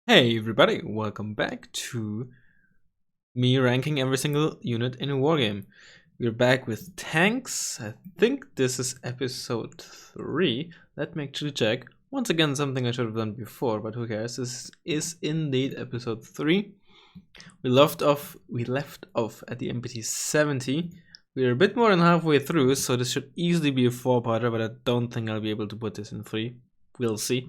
Hey everybody, welcome back to me ranking every single unit in a wargame. We're back with tanks. I think this is episode 3. Let me actually check. Once again, something I should have done before, but who cares? This is indeed episode 3. We left off at the MPT 70. We're a bit more than halfway through, so this should easily be a 4-parter, but I don't think I'll be able to put this in 3. We'll see.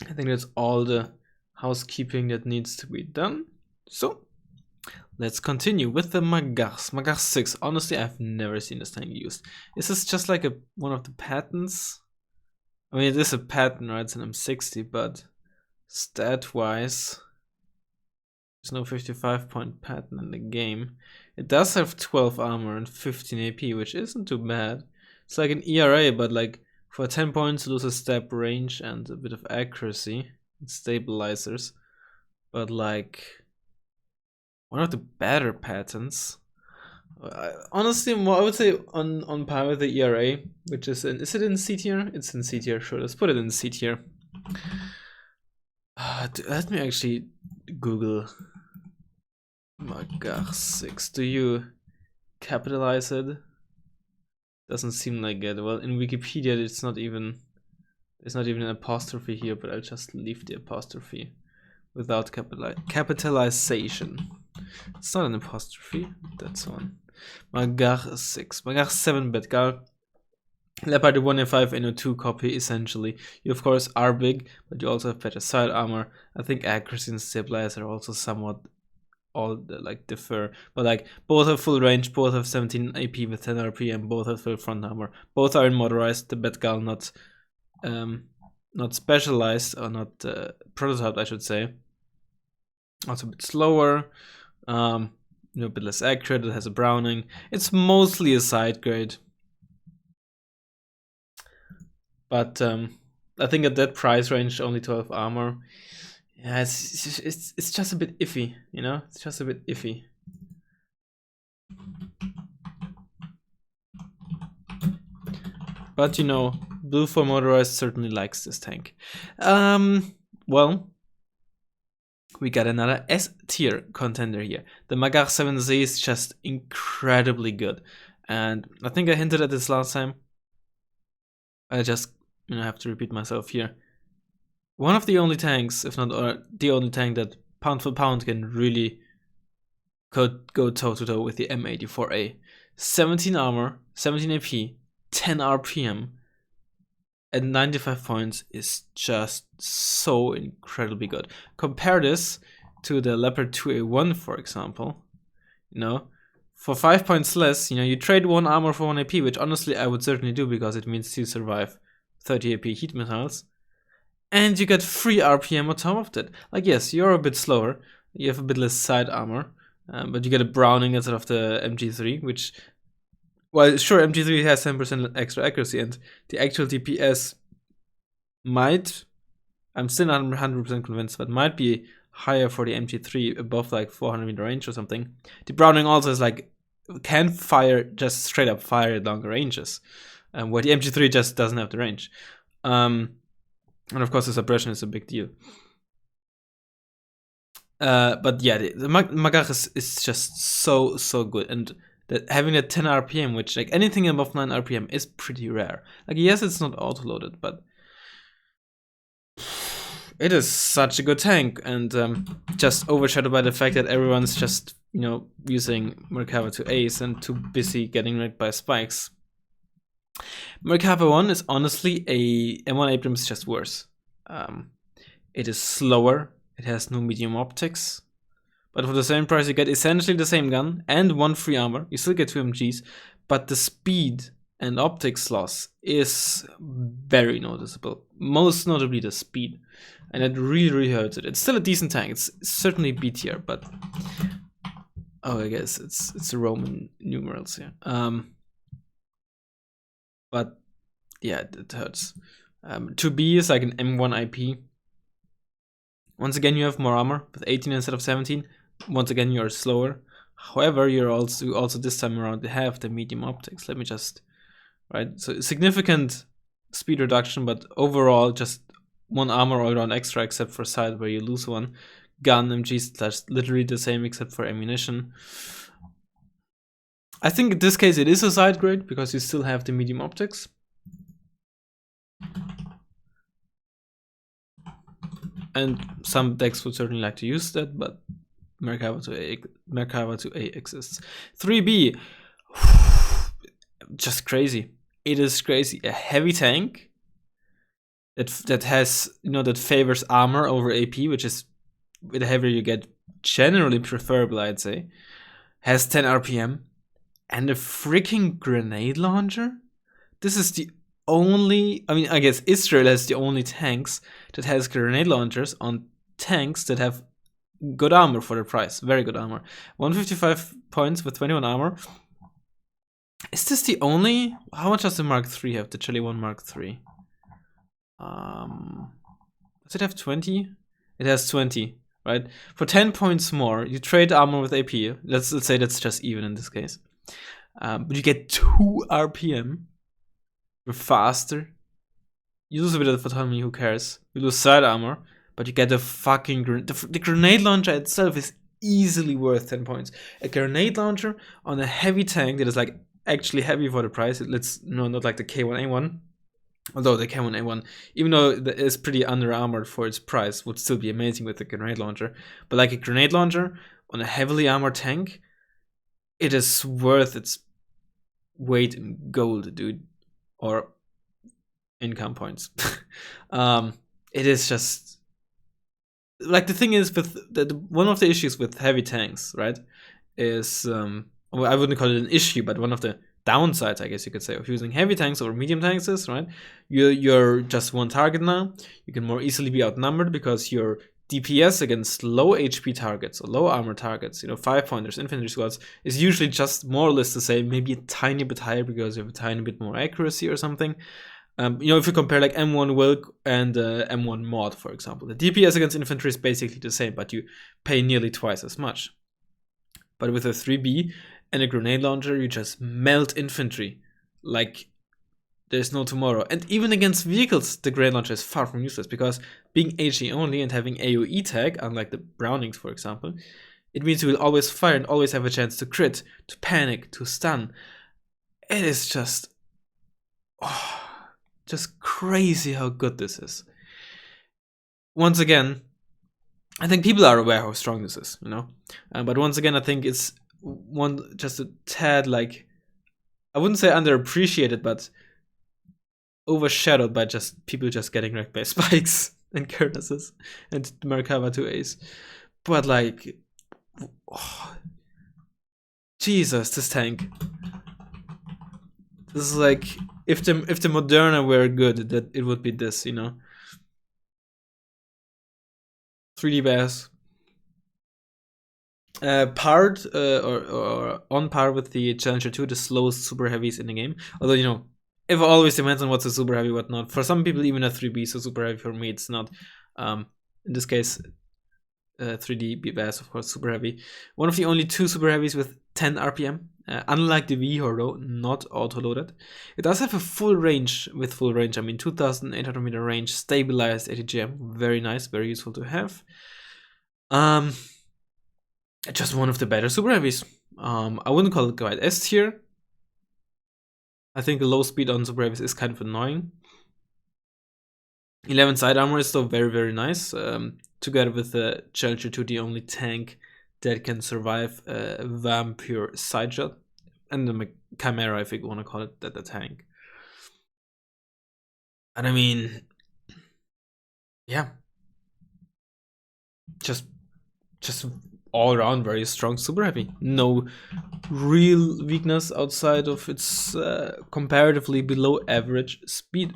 I think that's all the housekeeping that needs to be done. So, let's continue with the Magars. Magars 6. Honestly, I've never seen this tank used. Is this just like one of the Pattons? I mean, it is a Patton, right? It's an M60, but stat-wise, there's no 55-point Patton in the game. It does have 12 armor and 15 AP, which isn't too bad. It's like an ERA, but like for 10 points, loses step range and a bit of accuracy and stabilizers. But like one of the better patterns. Honestly, more I would say on par with the ERA, which is it in C tier? It's in C tier. Sure, let's put it in C tier. Let me actually Google Magars 6. Do you capitalize it? Doesn't seem like it. Well, in Wikipedia, there's not even an apostrophe here, but I'll just leave the apostrophe without capitalization. It's not an apostrophe. That's one. Magars 6. Magars 7 Betgal. Leopard 1A5 NO2 copy, essentially. You of course are big, but you also have better side armor. I think accuracy and stabilizer are also somewhat like differ, but like both have full range, both have 17 AP with 10 RP, and both have full front armor. Both are in motorized. The Betgal not specialized or not prototyped, I should say. Also a bit slower, a bit less accurate. It has a Browning. It's mostly a side grade, but I think at that price range, only 12 armor. Yeah, it's just a bit iffy, you know? It's just a bit iffy. But you know, Blue for Motorized certainly likes this tank. Well, we got another S tier contender here. The Magars 7Z is just incredibly good. And I think I hinted at this last time. I just have to repeat myself here. One of the only tanks, if not the only tank, that pound for pound can really go toe to toe with the M84A. 17 armor, 17 AP, 10 RPM, and 95 points is just so incredibly good. Compare this to the Leopard 2A1, for example. For 5 points less, you trade 1 armor for 1 AP, which honestly I would certainly do because it means you survive 30 AP heat missiles. And you get free RPM on top of that. Like, yes, you're a bit slower. You have a bit less side armor. But you get a Browning instead of the MG3, which... Well, sure, MG3 has 10% extra accuracy. And the actual DPS might... I'm still not 100% convinced, but might be higher for the MG3, above like 400 meter range or something. The Browning also is like... Can fire, just straight up fire at longer ranges. Where the MG3 just doesn't have the range. And of course, the suppression is a big deal. But yeah, the Magars is just so good, and having a 10 RPM, which like anything above 9 RPM is pretty rare. Like, yes, it's not auto-loaded, but it is such a good tank, and just overshadowed by the fact that everyone's just using Merkava to ace and too busy getting wrecked by spikes. Merkava I is honestly a M1 Abrams, just worse. It is slower, it has no medium optics, but for the same price you get essentially the same gun and 1 free armor. You still get 2 MGs, but the speed and optics loss is very noticeable. Most notably the speed, and it really hurts it. It's still a decent tank. It's certainly B tier, but I guess it's the Roman numerals here. But yeah, it hurts. 2B is like an M1 IP. Once again, you have more armor with 18 instead of 17. Once again, you are slower. However, you're also this time around have the medium optics. Let me just so significant speed reduction, but overall just 1 armor all around extra, except for side where you lose 1. Gun MGs, that's literally the same except for ammunition. I think in this case it is a side grade because you still have the medium optics. And some decks would certainly like to use that, but Merkava IIA exists. 3B, just crazy. It is crazy. A heavy tank that has, you know, that favors armor over AP, which is, with the heavier you get, generally preferable, I'd say. Has 10 RPM and a freaking grenade launcher. This is the only, I mean, I guess Israel has the only tanks that has grenade launchers on tanks that have good armor for the price. Very good armor. 155 points with 21 armor. Is this the only? How much does the Mark III have? The Chile 1 Mark III. Does it have 20? It has 20, right? For 10 points more, you trade armor with AP. Let's say that's just even in this case. But you get 2 RPM. You're faster. You lose a bit of autonomy, who cares? You lose side armor, but you get a fucking the grenade launcher itself is easily worth 10 points. A grenade launcher on a heavy tank that is like actually heavy for the price. Not like the K1A1. Although the K1A1, even though it is pretty under armored for its price, would still be amazing with the grenade launcher. But like a grenade launcher on a heavily armored tank, it is worth its weight in gold, dude. Or income points. It is just like, the thing is with one of the issues with heavy tanks, right, is well, I wouldn't call it an issue, but one of the downsides, I guess you could say, of using heavy tanks over medium tanks is, right, you're just one target now. You can more easily be outnumbered because your DPS against low HP targets or low armor targets, you know, 5-pointers, infantry squads, is usually just more or less the same, maybe a tiny bit higher because you have a tiny bit more accuracy or something. You know, if you compare like M1 Wilk and M1 Mod, for example, the DPS against infantry is basically the same, but you pay nearly twice as much. But with a 3B and a grenade launcher, you just melt infantry like there's no tomorrow. And even against vehicles, the grenade launcher is far from useless because being HE only and having AoE tag, unlike the Brownings, for example, it means you will always fire and always have a chance to crit, to panic, to stun. It is just crazy how good this is. Once again, I think people are aware how strong this is, you know. But once again, I think it's just a tad, like, I wouldn't say underappreciated, but overshadowed by just people just getting wrecked by spikes and curtises and Merkava IIAs. But like, Jesus, this tank. This is like, if the Moderna were good, that it would be this, you know. 3D Baz. Or on par with the Challenger 2, the slowest super heavies in the game. Although, you know, it always depends on what's a super heavy, what not. For some people, even a 3B is a super heavy. For me, it's not. In this case, 3D Baz, of course, super heavy. One of the only 2 super heavies with 10 RPM. Unlike the V though, not auto-loaded. It does have a full range, I mean 2,800 meter range, stabilized ATGM. Very nice, very useful to have. Just one of the better super heavies. I wouldn't call it quite S tier. I think the low speed on super heavies is kind of annoying. 11 side armor is still very, very nice. Together with the Challenger 2, the only tank that can survive a vampire side shot, and the Chimera, if you want to call it that, the tank. And I mean, yeah, just all around very strong super heavy. No real weakness outside of its comparatively below average speed.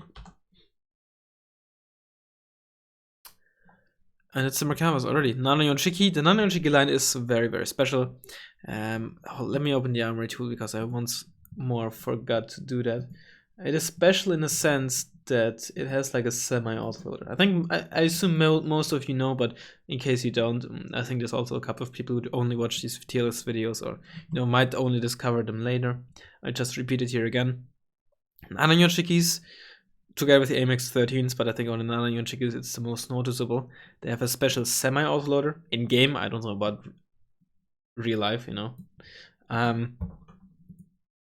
And it's the Merkavas already. Nana-Yon Shiki. The Nana-Yon Shiki line is very, very special. Let me open the armory tool because I once more forgot to do that. It is special in the sense that it has like a semi-autoloader. I think I assume most of you know, but in case you don't, I think there's also a couple of people who only watch these tier list videos, or might only discover them later. I just repeat it here again. Nana-Yon Shikis, together with the AMX-13s, but I think on the Nana-Yon Shiki it's the most noticeable. They have a special semi-autoloader. In game, I don't know about real life, you know.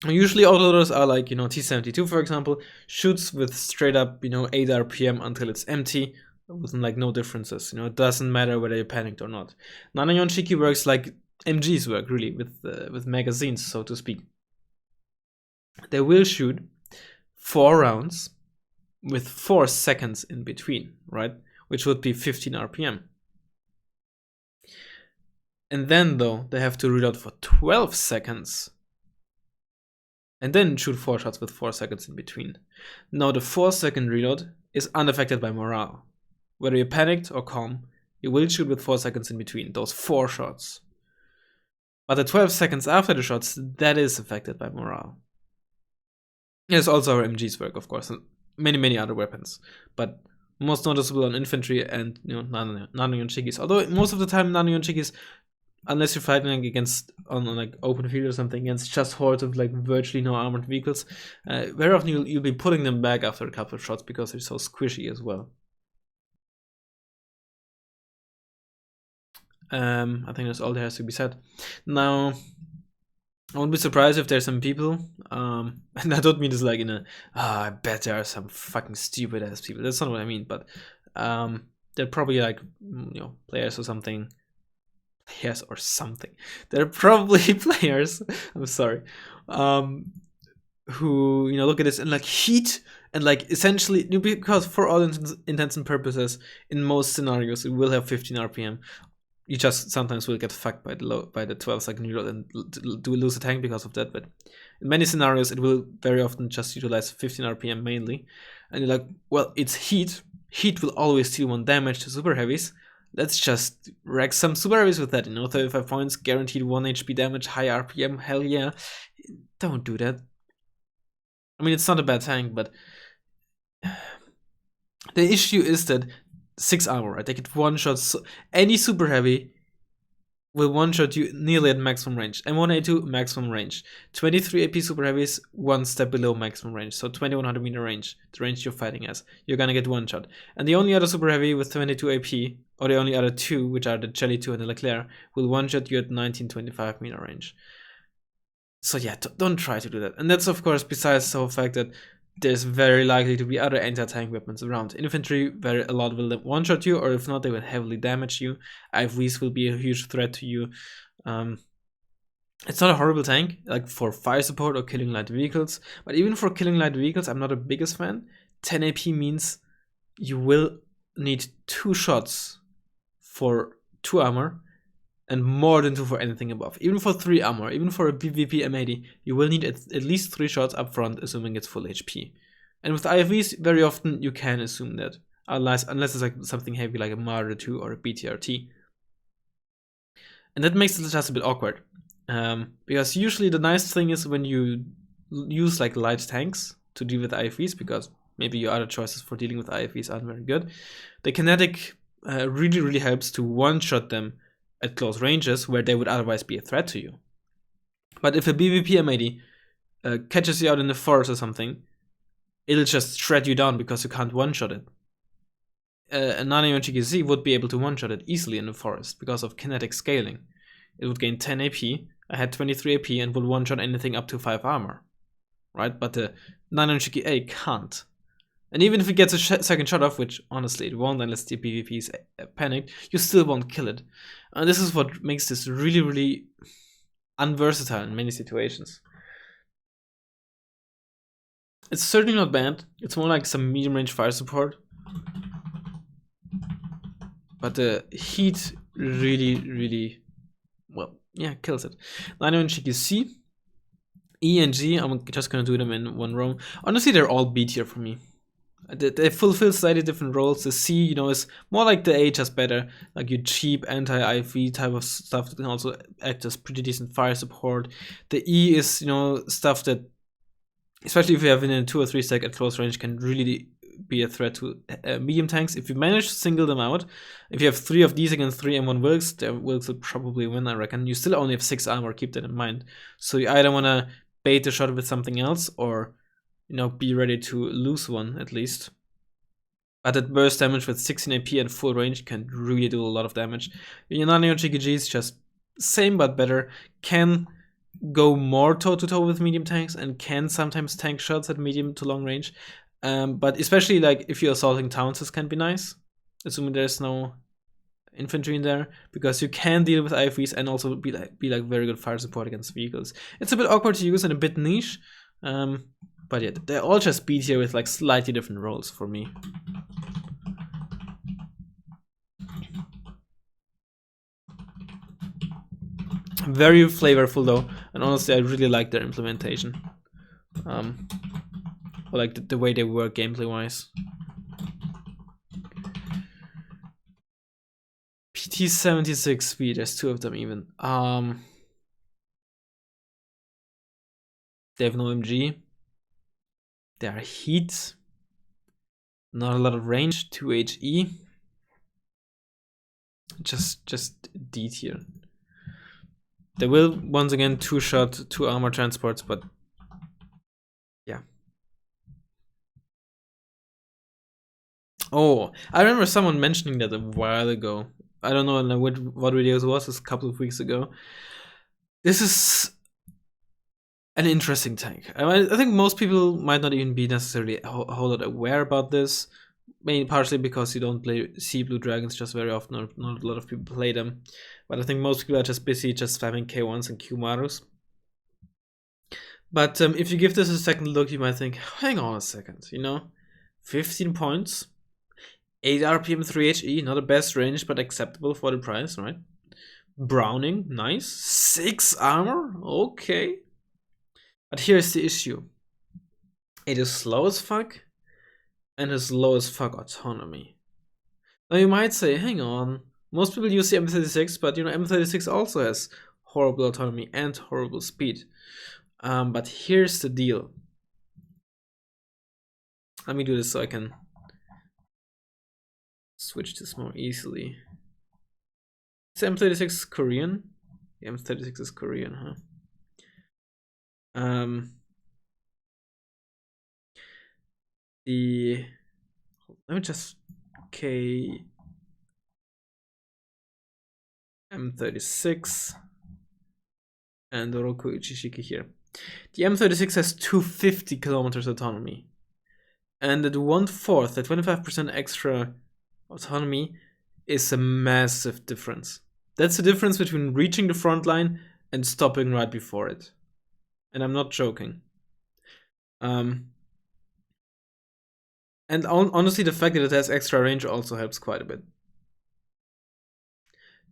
Usually autoloaders are like, you know, T-72, for example, shoots with straight up, you know, 8 RPM until it's empty, with like no differences, you know, it doesn't matter whether you're panicked or not. Nana-Yon Shiki works like MGs work, really, with magazines, so to speak. They will shoot 4 rounds with 4 seconds in between, right? Which would be 15 RPM. And then, though, they have to reload for 12 seconds. And then shoot 4 shots with 4 seconds in between. Now, the 4-second reload is unaffected by morale. Whether you're panicked or calm, you will shoot with 4 seconds in between, those 4 shots. But the 12 seconds after the shots, that is affected by morale. There's also our MGs work, of course, and many other weapons. But most noticeable on infantry and, you know, Nana-Yon Shikis. Although most of the time Nana-Yon Shikis, unless you're fighting against on like open field or something against just hordes of like virtually no armored vehicles, very often you'll be putting them back after a couple of shots because they're so squishy as well. I think that's all there has to be said. Now, I wouldn't be surprised if there's some people, and I don't mean this like in a, I bet there are some fucking stupid ass people. That's not what I mean, but they're probably like, you know, players or something. Players or something. They're probably players, I'm sorry, who, you know, look at this and like heat and like essentially, because for all intents and purposes, in most scenarios, it will have 15 RPM. You just sometimes will get fucked by the 12-second reload and do lose a tank because of that. But in many scenarios, it will very often just utilize 15 RPM mainly. And you're like, well, it's heat. Heat will always deal 1 damage to super heavies. Let's just wreck some super heavies with that. You know, 35 points, guaranteed 1 HP damage, high RPM. Hell yeah! Don't do that. I mean, it's not a bad tank, but the issue is that 6 armor, right? They get 1 shot. So any super heavy will 1-shot you nearly at maximum range. M1A2 maximum range. 23 AP super heavies 1 step below maximum range. So 2100 meter range, the range you're fighting as. You're gonna get 1-shot. And the only other super heavy with 22 AP, or the only other 2, which are the Jelly 2 and the Leclerc, will 1-shot you at 1925 meter range. So yeah, don't try to do that. And that's of course besides the fact that there's very likely to be other anti-tank weapons around. Infantry, a lot will 1-shot you, or if not, they will heavily damage you. IVs will be a huge threat to you. It's not a horrible tank, like for fire support or killing light vehicles, but even for killing light vehicles, I'm not a biggest fan. 10 AP means you will need 2 shots for 2 armor, and more than 2 for anything above. Even for 3 armor, even for a PvP M80, you will need at least 3 shots up front, assuming it's full HP. And with IFVs, very often you can assume that, unless it's like something heavy like a Marder 2 or a BTRT. And that makes it just a bit awkward. Because usually the nice thing is when you use like light tanks to deal with IFVs, because maybe your other choices for dealing with IFVs aren't very good, the kinetic really helps to 1-shot them at close ranges where they would otherwise be a threat to you. But if a BVP M80 catches you out in the forest or something, it'll just shred you down because you can't 1-shot it. A Nana-Yon Shiki Z would be able to 1-shot it easily in the forest because of kinetic scaling. It would gain 10 AP, I had 23 AP and would 1-shot anything up to 5 armor. Right? But the Nana-Yon Shiki A can't. And even if it gets a second shot off, which honestly it won't unless the PvP is panicked, you still won't kill it. And this is what makes this really unversatile in many situations. It's certainly not bad. It's more like some medium range fire support. But the heat really, well, yeah, kills it. Nana-Yon Shiki C, E and G, I'm just gonna do them in one row. Honestly, they're all B tier for me. They fulfill slightly different roles. The C, you know, is more like the A, just better. Like your cheap anti-IV type of stuff that can also act as pretty decent fire support. The E is, you know, stuff that, especially if you have in a 2 or 3 stack at close range, can really be a threat to medium tanks. If you manage to single them out, if you have 3 of these against 3 M1 Wilks, the Wilks will probably win, I reckon. You still only have 6 armor, keep that in mind. So you either want to bait the shot with something else, or you know, be ready to lose one at least. But at burst damage with 16 AP and full range can really do a lot of damage. Your Nana-Yon Shiki is just same but better. Can go more toe-to-toe with medium tanks and can sometimes tank shots at medium to long range. But especially like if you're assaulting towns, this can be nice. Assuming there's no infantry in there, because you can deal with IFVs and also be like very good fire support against vehicles. It's a bit awkward to use and a bit niche. But yeah, they're all just beat here with like slightly different roles for me. Very flavorful though, and honestly I really like their implementation. Or like the way they work gameplay wise. T-76B, there's two of them even. They have no MG. They are heat. Not a lot of range. 2HE. Just D tier. They will once again 2-shot, 2 armor transports, but yeah. Oh, I remember someone mentioning that a while ago. I don't know what video it was, a couple of weeks ago. This is an interesting tank. I think most people might not even be necessarily a whole lot aware about this. Maybe partially because you don't play Sea Blue Dragons just very often, or not a lot of people play them. But I think most people are just busy just spamming K1s and Q-Marus. But if you give this a second look, you might think, hang on a second, you know? 15 points, 8 RPM, 3 HE, not the best range, but acceptable for the price, right? Browning, nice. 6 armor, okay. But here's the issue. It is slow as fuck, and has low as fuck autonomy. Now you might say, hang on, most people use the M36, but you know, M36 also has horrible autonomy and horrible speed. But here's the deal. Let me do this so I can switch this more easily. Is M36 Korean? The M36 is Korean, huh? Let me just M36 and the Roku-Ichi Shiki here. The M36 has 250 kilometers autonomy, and at 1/4, at 25% extra autonomy, is a massive difference. That's the difference between reaching the front line and stopping right before it. And I'm not joking. And honestly, the fact that it has extra range also helps quite a bit.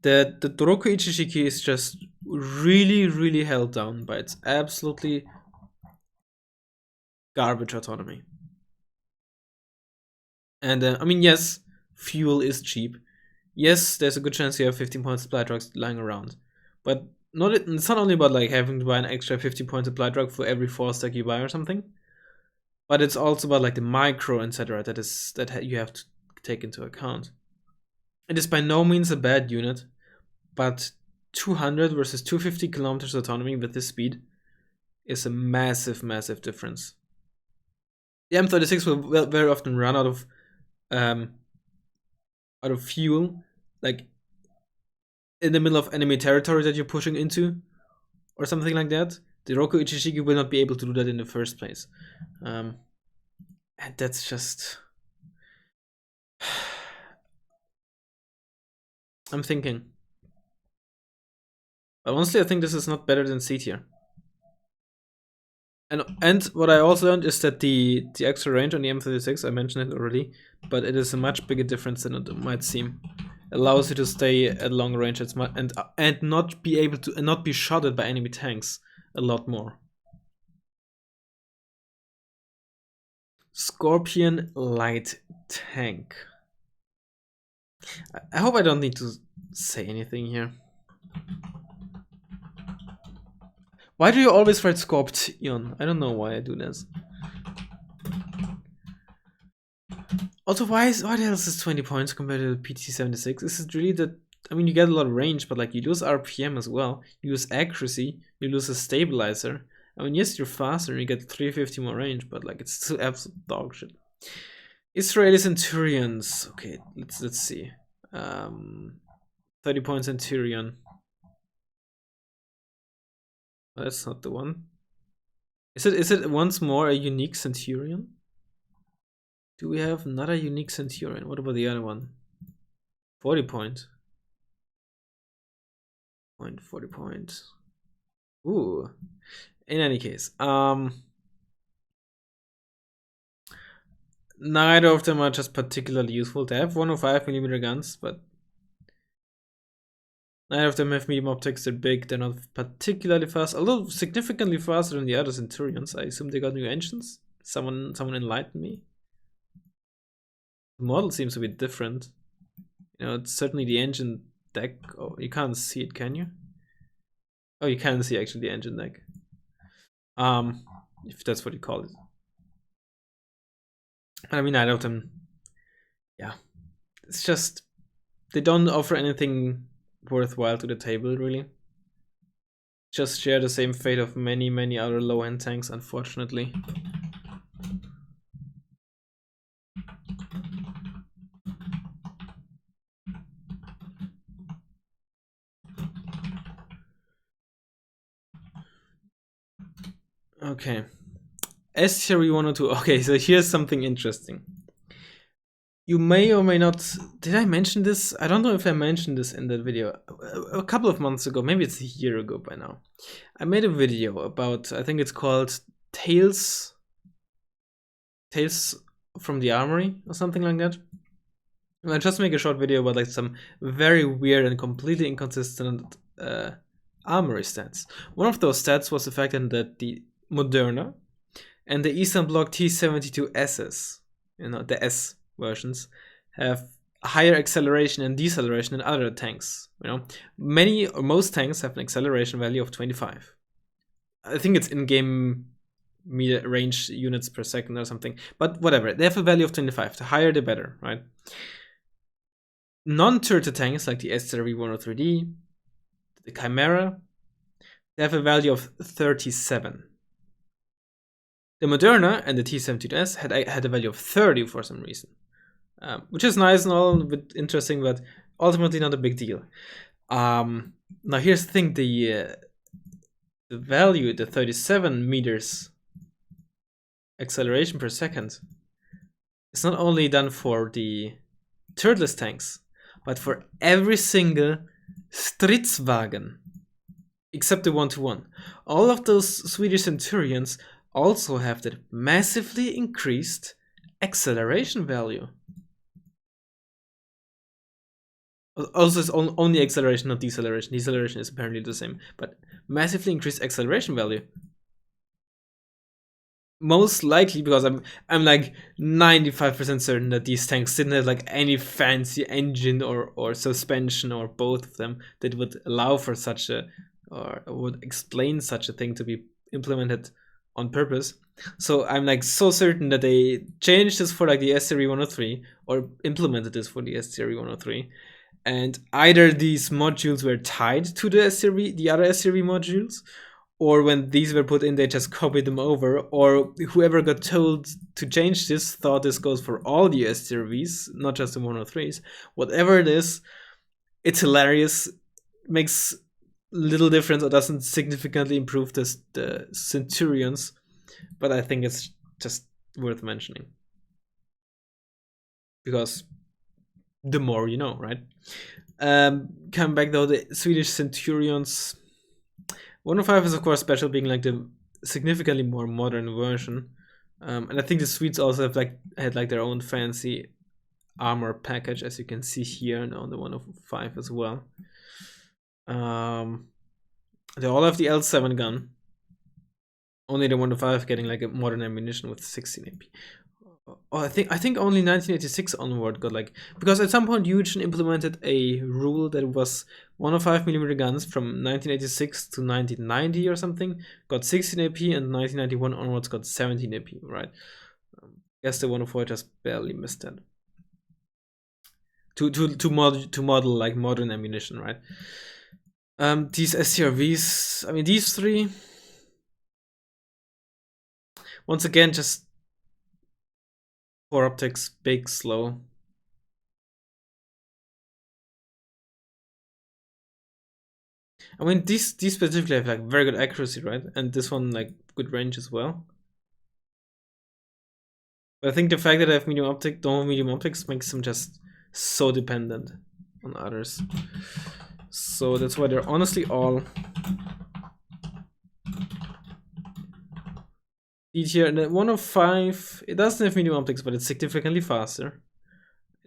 The Roku-Ichi Shiki is just really held down by its absolutely garbage autonomy. And I mean, yes, fuel is cheap. Yes, there's a good chance you have 15-point supply trucks lying around. But it's not only about like having to buy an extra 15-point supply truck for every 4 stack you buy or something. But it's also about like the micro, etc. that you have to take into account. It is by no means a bad unit, but 200 versus 250 kilometers autonomy with this speed is a massive difference. The M36 will very often run out of fuel, like in the middle of enemy territory that you're pushing into, or something like that. The Roku-Ichi Shiki will not be able to do that in the first place. And that's just... I'm thinking. But honestly, I think this is not better than C tier. And what I also learned is that the extra range on the M36, I mentioned it already, but it is a much bigger difference than it might seem. It allows you to stay at long range and not be able to not be shotted by enemy tanks a lot more. Scorpion light tank. I hope I don't need to say anything here. Why do you always write Scorpion? I don't know why I do this. Also, why the hell is this 20 points compared to the PT-76? Is it really that? I mean, you get a lot of range, but like you lose RPM as well. You lose accuracy. You lose a stabilizer. I mean, yes, you're faster and you get 350 more range, but like it's still absolute dog shit. Israeli Centurions. Okay, let's see. 30 point Centurion. That's not the one. Is it once more a unique Centurion? Do we have not a unique Centurion? What about the other one? 40 point. 40 point. Ooh. In any case, neither of them are just particularly useful. They have 105mm guns, but neither of them have medium optics. They're big. They're not particularly fast, although significantly faster than the other Centurions. I assume they got new engines. Someone enlighten me. The model seems a bit different. You know, it's certainly the engine deck. Oh, you can't see it, can you? Oh, you can see actually the engine deck. If that's what you call it. I mean, neither of them. Yeah, it's just they don't offer anything worthwhile to the table, really. Just share the same fate of many other low-end tanks, unfortunately. Okay. Strv 102. Okay, so here's something interesting. You may or may not. Did I mention this? I don't know if I mentioned this in that video. A couple of months ago, maybe it's a year ago by now. I made a video about, I think it's called Tales from the Armory or something like that. And I just make a short video about like some very weird and completely inconsistent armory stats. One of those stats was the fact that the Moderna and the Eastern Bloc T-72Ss, you know, the S versions, have higher acceleration and deceleration than other tanks. You know, many or most tanks have an acceleration value of 25. I think it's in-game meter range units per second or something, but whatever. They have a value of 25. The higher, the better, right? Non-turret tanks like the Strv 103D, the Chimera, they have a value of 37. The Moderna and the T-72S had a value of 30 for some reason, which is nice and all, a bit interesting, but ultimately not a big deal. Now here's the thing: the value, the 37 meters acceleration per second, is not only done for the turretless tanks, but for every single Stridswagen, except the 1-to-1. All of those Swedish Centurions also have that massively increased acceleration value. Also, it's only acceleration, not deceleration. Deceleration is apparently the same, but massively increased acceleration value. Most likely because I'm like 95% certain that these tanks didn't have like any fancy engine or suspension or both of them that would allow for such a, or would explain such a thing to be implemented on purpose. So I'm like so certain that they changed this for like the Strv 103 or implemented this for the Strv 103, and either these modules were tied to the other Strv modules, or when these were put in they just copied them over, or whoever got told to change this thought this goes for all the Strvs, not just the 103s. Whatever it is, it's hilarious, makes little difference or doesn't significantly improve the Centurions, but I think it's just worth mentioning because the more you know, right? Come back though, the Swedish Centurions 105 is of course special, being like the significantly more modern version, and I think the Swedes also have had their own fancy armor package, as you can see here, and on the 105 as well. They all have the L7 gun. Only the 105 getting like a modern ammunition with 16 AP. Oh, I think only 1986 onward got like, because at some point Eugene implemented a rule that was 105mm guns from 1986 to 1990 or something got 16 AP, and 1991 onwards got 17 AP, right? I guess the 104 just barely missed that. To model like modern ammunition, right? These SCRVs, I mean, these three, Once again, just 4 optics, big, slow. I mean, these specifically have like very good accuracy, right? And this one like good range as well. But I think the fact that I have medium optics makes them just so dependent on others. So that's why they're honestly all D tier. And the 105, it doesn't have medium optics, but it's significantly faster,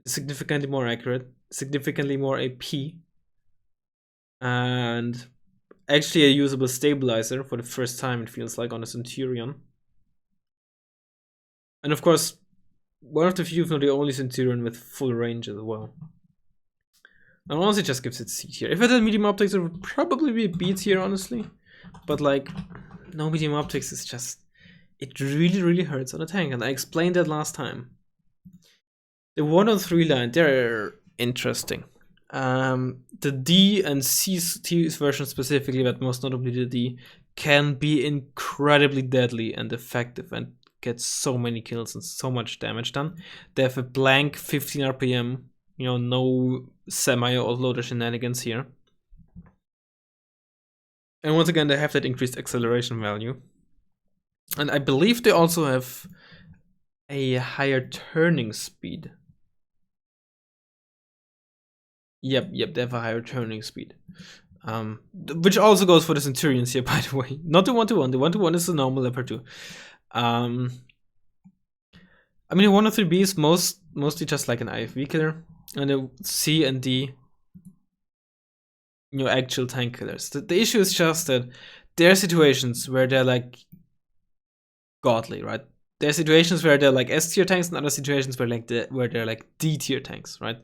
significantly more accurate, significantly more AP, and actually a usable stabilizer for the first time, it feels like, on a Centurion. And of course, one of the few, if not the only Centurion with full range as well. And honestly, just gives it C tier. If it had medium optics, it would probably be a B tier, honestly. But like, no medium optics is just, it really, really hurts on a tank. And I explained that last time. The 103 line, they're interesting. The D and C version specifically, but most notably the D, can be incredibly deadly and effective and get so many kills and so much damage done. They have a blank 15 RPM, you know, no semi-autoloader shenanigans here. And once again, they have that increased acceleration value. And I believe they also have a higher turning speed. Yep, they have a higher turning speed. Which also goes for the Centurions here, by the way. Not the 1-to-1. The 1-to-1 is the normal Leopard 2. I mean, the 103B is mostly just like an IFV killer. And the C and D, you know, actual tank killers. The issue is just that there are situations where they're like godly, right? There are situations where they're like S tier tanks, and other situations where they're like D tier tanks, right?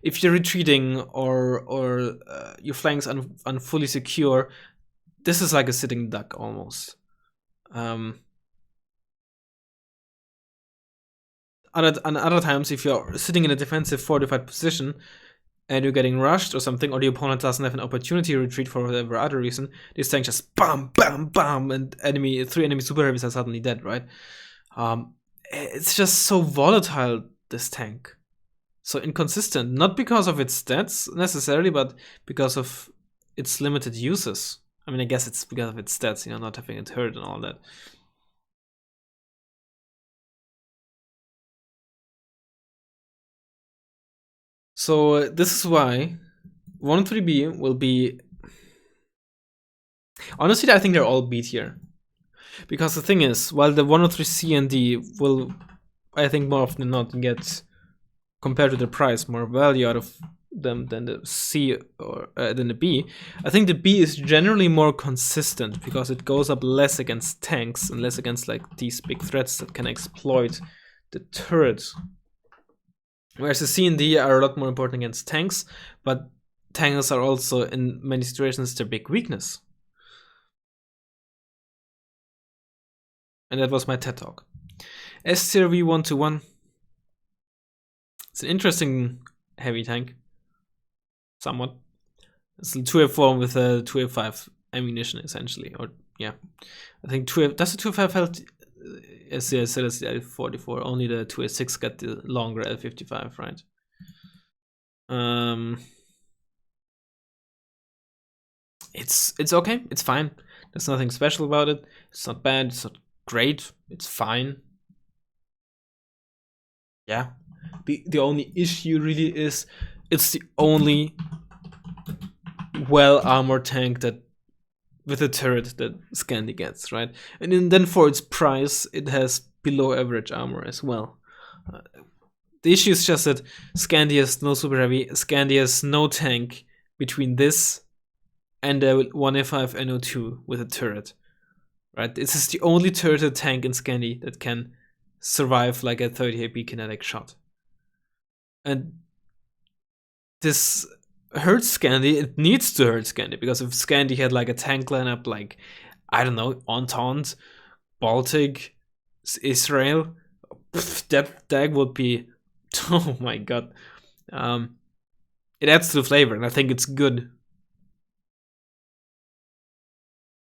If you're retreating or your flanks are fully secure, this is like a sitting duck almost. Other times, if you're sitting in a defensive fortified position and you're getting rushed or something, or the opponent doesn't have an opportunity to retreat for whatever other reason, this tank just bam, bam, bam, and 3 enemy super heavies are suddenly dead, right? It's just so volatile, this tank. So inconsistent, not because of its stats necessarily, but because of its limited uses. I mean, I guess it's because of its stats, you know, not having it hurt and all that. So this is why 103B will be... Honestly, I think they're all B tier. Because the thing is, while the 103C and D will, I think more often than not, get, compared to the price, more value out of them than the C or than the B, I think the B is generally more consistent because it goes up less against tanks and less against like these big threats that can exploit the turret. Whereas the C and D are a lot more important against tanks, but tanks are also in many situations their big weakness. And that was my TED Talk. Strv 1-to-1. It's an interesting heavy tank. Somewhat. It's a 2A4 with a 2A5 ammunition, essentially. Or, yeah. I think does the 2A5 have... Yes, so that's the L44. Only the 2A6 got the longer L55, right? It's okay. It's fine. There's nothing special about it. It's not bad. It's not great. It's fine. Yeah. The only issue really is it's the only well-armored tank that with a turret that Scandi gets, right? And then for its price, it has below average armor as well. The issue is just that Scandi has no super heavy, Scandi has no tank between this and the 1A5 NO2 with a turret, right? This is the only turreted tank in Scandi that can survive like a 30 AP kinetic shot. And this hurts Scandi. It needs to hurt Scandi, because if Scandi had like a tank lineup like, I don't know, Entente, Baltic, Israel, that would be, oh my god. It adds to the flavor, and I think it's good.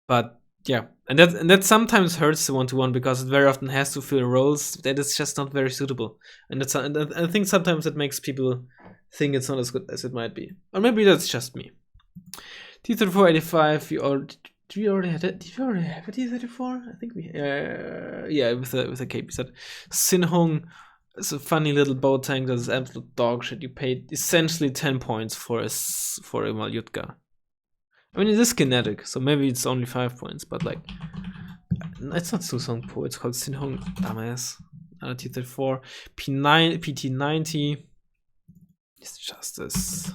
But Yeah, and that sometimes hurts the 1-to-1 because it very often has to fill roles that is just not very suitable, and I think sometimes it makes people think it's not as good as it might be, or maybe that's just me. T-3485, did we already have it? Did we already have a T-34? I think we yeah, with a KP set. Sinhung is a funny little boat tank that is absolute dog shit. You paid essentially 10 points for a Malyutka. I mean, it is kinetic, so maybe it's only 5 points, but like, it's not Susong Po, it's called Sinhung, dumbass. T-34, P9, PT90, it's just this.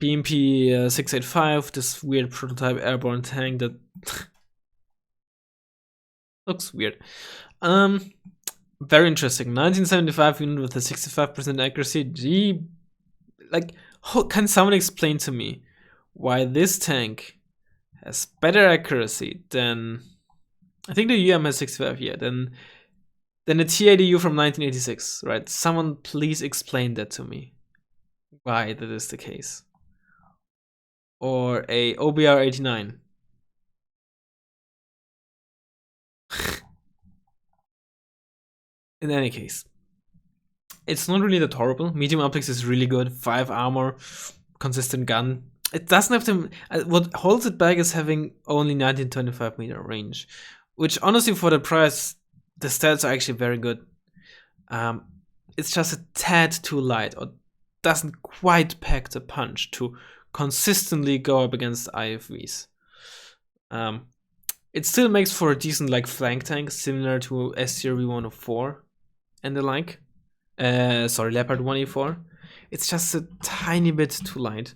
BMP 685, this weird prototype airborne tank that looks weird. Very interesting. 1975 unit with a 65% accuracy. Gee, like, can someone explain to me why this tank has better accuracy than, I think the UM has 65, yeah, than the T-80U from 1986, right? Someone please explain that to me, why that is the case. Or a OBR 89. In any case, it's not really that horrible. Medium optics is really good. 5 armor, consistent gun. It doesn't have to. What holds it back is having only 1925 meter range, which honestly, for the price, the stats are actually very good. It's just a tad too light, or doesn't quite pack the punch to consistently go up against IFVs. It still makes for a decent like flank tank, similar to Strv 104 and the like. Sorry, Leopard 1E4. It's just a tiny bit too light.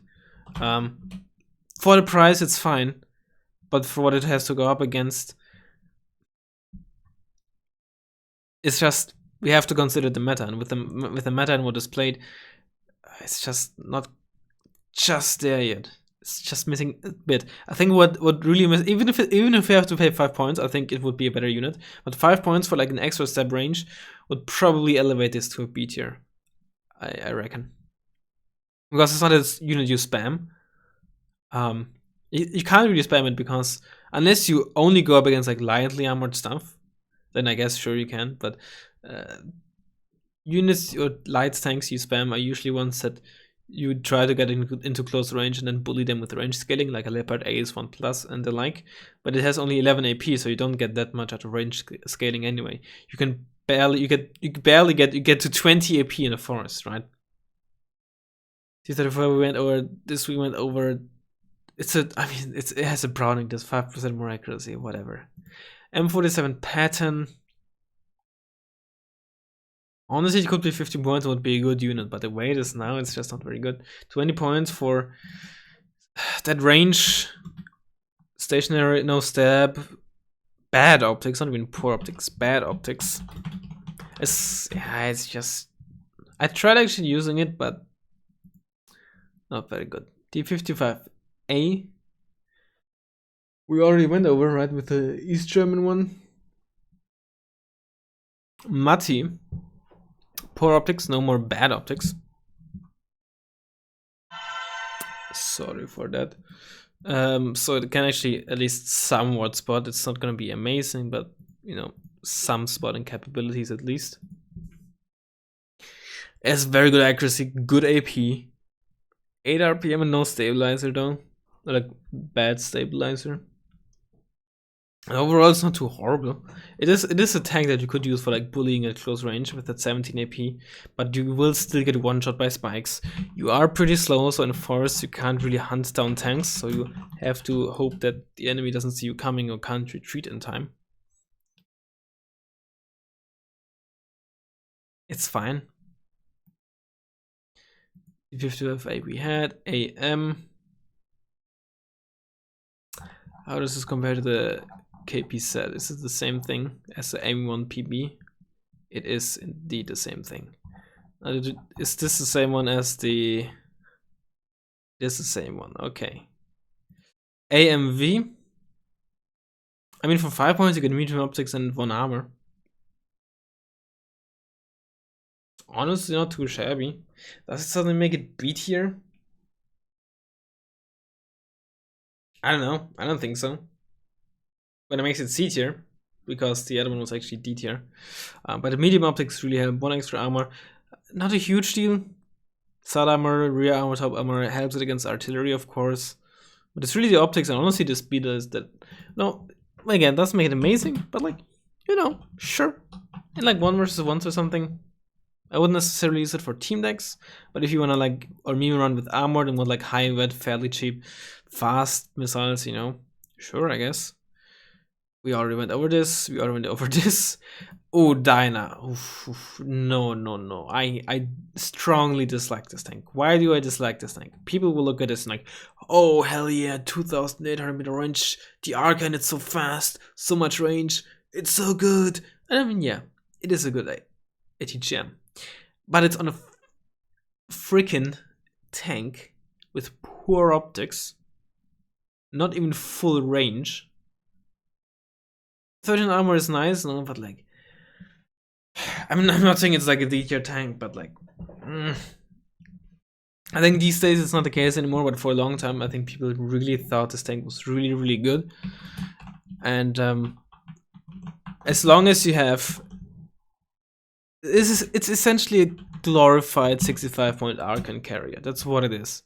For the price, it's fine, but for what it has to go up against, it's just, we have to consider the meta, and with the meta and what is played, it's just not just there yet. It's just missing a bit. I think what really even if you have to pay 5 points, I think it would be a better unit. But 5 points for like an extra step range would probably elevate this to a B tier, I reckon. Because it's not a unit you spam. You can't really spam it because unless you only go up against like lightly armored stuff, then I guess sure you can. But units or light tanks you spam are usually ones that you try to get into close range and then bully them with range scaling, like a Leopard AS1 Plus and the like. But it has only 11 AP, so you don't get that much out of range scaling anyway. You can barely get to 20 AP in a forest, right? T-34 we went over. This we went over. It has a Browning, does 5% more accuracy, whatever. M47 Patton. Honestly, it could be 50 points, would be a good unit, but the way it is now, it's just not very good. 20 points for that range, stationary, no stab, bad optics, not even poor optics, bad optics. It's just, I tried actually using it, but not very good. T-55A, we already went over, right, with the East German one. Matti. Poor optics, no more bad optics. Sorry for that. So it can actually at least somewhat spot. It's not going to be amazing, but you know, some spotting capabilities at least. It has very good accuracy, good AP, 8 RPM and no stabilizer though, like bad stabilizer. Overall, it's not too horrible. It is a tank that you could use for like bullying at close range with that 17 AP, but you will still get one shot by spikes. You are pretty slow, so in forests you can't really hunt down tanks, so you have to hope that the enemy doesn't see you coming or can't retreat in time. It's fine. T-55A we had, AM. How does this compare to the KP set? Is it the same thing as the M1 PB? It is indeed the same thing. Is this the same one as the... This is the same one, okay. AMV. I mean, for 5 points you get medium optics and 1 armor. Honestly, not too shabby. Does it suddenly make it B tier? I don't know. I don't think so. But it makes it C tier because the other one was actually D tier. But the medium optics really help. 1 extra armor, not a huge deal. Side armor, rear armor, top armor helps it against artillery, of course. But it's really the optics, and honestly, the speed is that. No, again, doesn't make it amazing, but like, you know, sure. In like 1 versus 1 or something, I wouldn't necessarily use it for team decks, but if you wanna like, or meme run with armor and want like high vet, fairly cheap, fast missiles, you know, sure, I guess. We already went over this. We already went over this. Oh, Dyna. Oof. No, no, no. I strongly dislike this tank. Why do I dislike this tank? People will look at this and like, oh, hell yeah, 2,800 meter range. The Arcane, it's so fast. So much range. It's so good. And I mean, yeah, it is a good ATGM. But it's on a freaking tank with poor optics. Not even full range. 13 armor is nice, no, but like, I'm not saying it's like a D-tier tank, but like, I think these days it's not the case anymore, but for a long time, I think people really thought this tank was really, really good. And as long as you have, it's essentially a glorified 65-point Arcane carrier. That's what it is.